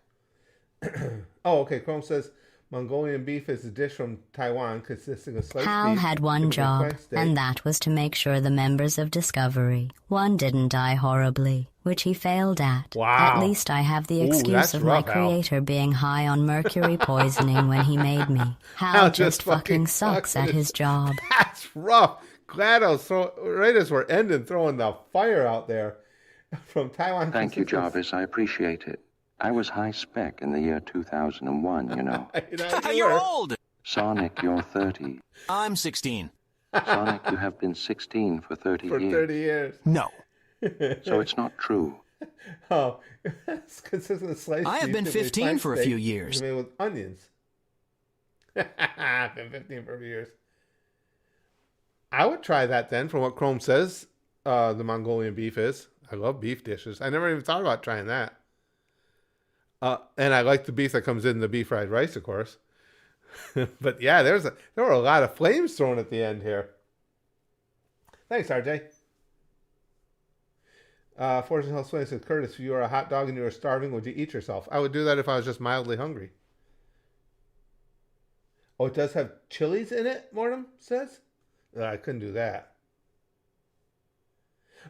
Oh, okay. Chrome says Mongolian beef is a dish from Taiwan consisting of sliced Hal beef. had one job, and that was to make sure the members of Discovery, one didn't die horribly, which he failed at. Wow. At least I have the excuse of my creator being high on mercury poisoning when he made me. Hal just fucking sucks at his job. That's rough. GLaDOS, right as we're ending, throwing the fire out there from Taiwan. Thank you, Jarvis. I appreciate it. I was high spec in the year 2001, you know. You're old! Sonic, you're 30. I'm 16. Sonic, you have been 16 for 30 years. For 30 years. No. So it's not true. Oh, it's consistent with sliced I have beef been typically 15 sliced for a steak few years. Made with onions. Been 15 for a few years. I would try that then, from what Chrome says. The Mongolian beef is. I love beef dishes. I never even thought about trying that. And I like the beef that comes in the beef fried rice, of course. But yeah, there were a lot of flames thrown at the end here. Thanks, RJ. Fortune Hill Swing says, Curtis, if you were a hot dog and you were starving, would you eat yourself? I would do that if I was just mildly hungry. Oh, it does have chilies in it, Mortem says? I couldn't do that.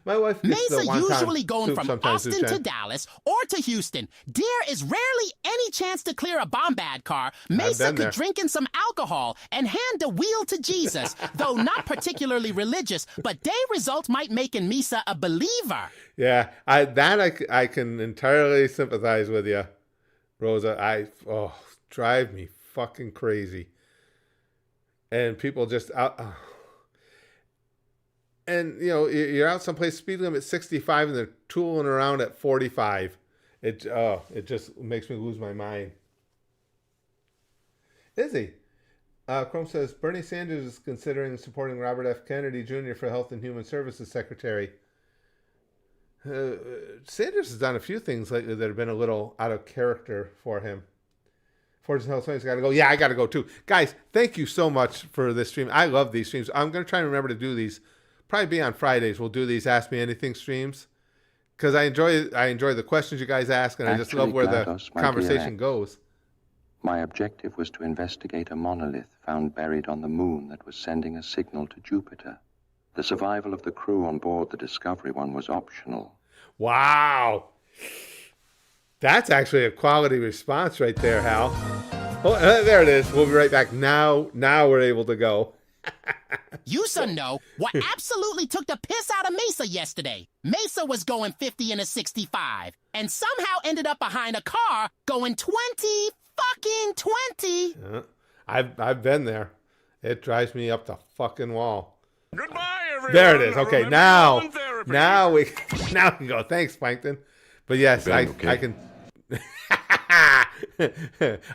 My wife gets Mesa the wonton usually going soup from sometimes, Austin to Suchan. Dallas or to Houston. There is rarely any chance to clear a Bombad car. Mesa been could there. drink in some alcohol and hand the wheel to Jesus, though not particularly religious, but day result might make in Mesa a believer. Yeah, I can entirely sympathize with you, Rosa. Drive me fucking crazy. And people just and you know, you're out someplace, speed limit 65, and they're tooling around at 45, It just makes me lose my mind. Is he? Chrome says Bernie Sanders is considering supporting Robert F. Kennedy Jr. for Health and Human Services Secretary. Sanders has done a few things lately that have been a little out of character for him. Fortune Health Science got to go. Yeah, I got to go too. Guys, thank you so much for this stream. I love these streams. I'm going to try and remember to do these. Probably be on Fridays. We'll do these Ask Me Anything streams because I enjoy the questions you guys ask, and I just love where the conversation goes. My objective was to investigate a monolith found buried on the moon that was sending a signal to Jupiter. The survival of the crew on board the Discovery one was optional. Wow. That's actually a quality response right there, Hal. Oh, there it is. We'll be right back. Now we're able to go. You son know what absolutely took the piss out of Mesa yesterday. Mesa was going 50 in a 65 and somehow ended up behind a car going 20. I've been there. It drives me up the fucking wall. Goodbye, everyone. There it is. Okay, now we go. Thanks, Plankton. But yes, I can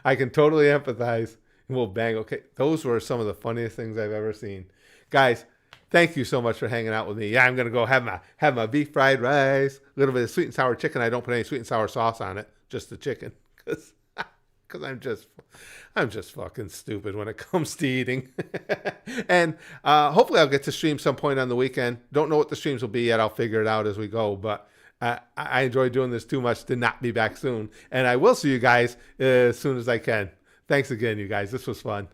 I can totally empathize. We'll bang. Okay, those were some of the funniest things I've ever seen. Guys, thank you so much for hanging out with me. Yeah, I'm gonna go have my beef fried rice, a little bit of sweet and sour chicken. I don't put any sweet and sour sauce on it, just the chicken, because I'm just fucking stupid when it comes to eating. And hopefully I'll get to stream some point on the weekend. Don't know what the streams will be yet. I'll figure it out as we go. But I enjoy doing this too much to not be back soon. And I will see you guys as soon as I can. Thanks again, you guys. This was fun.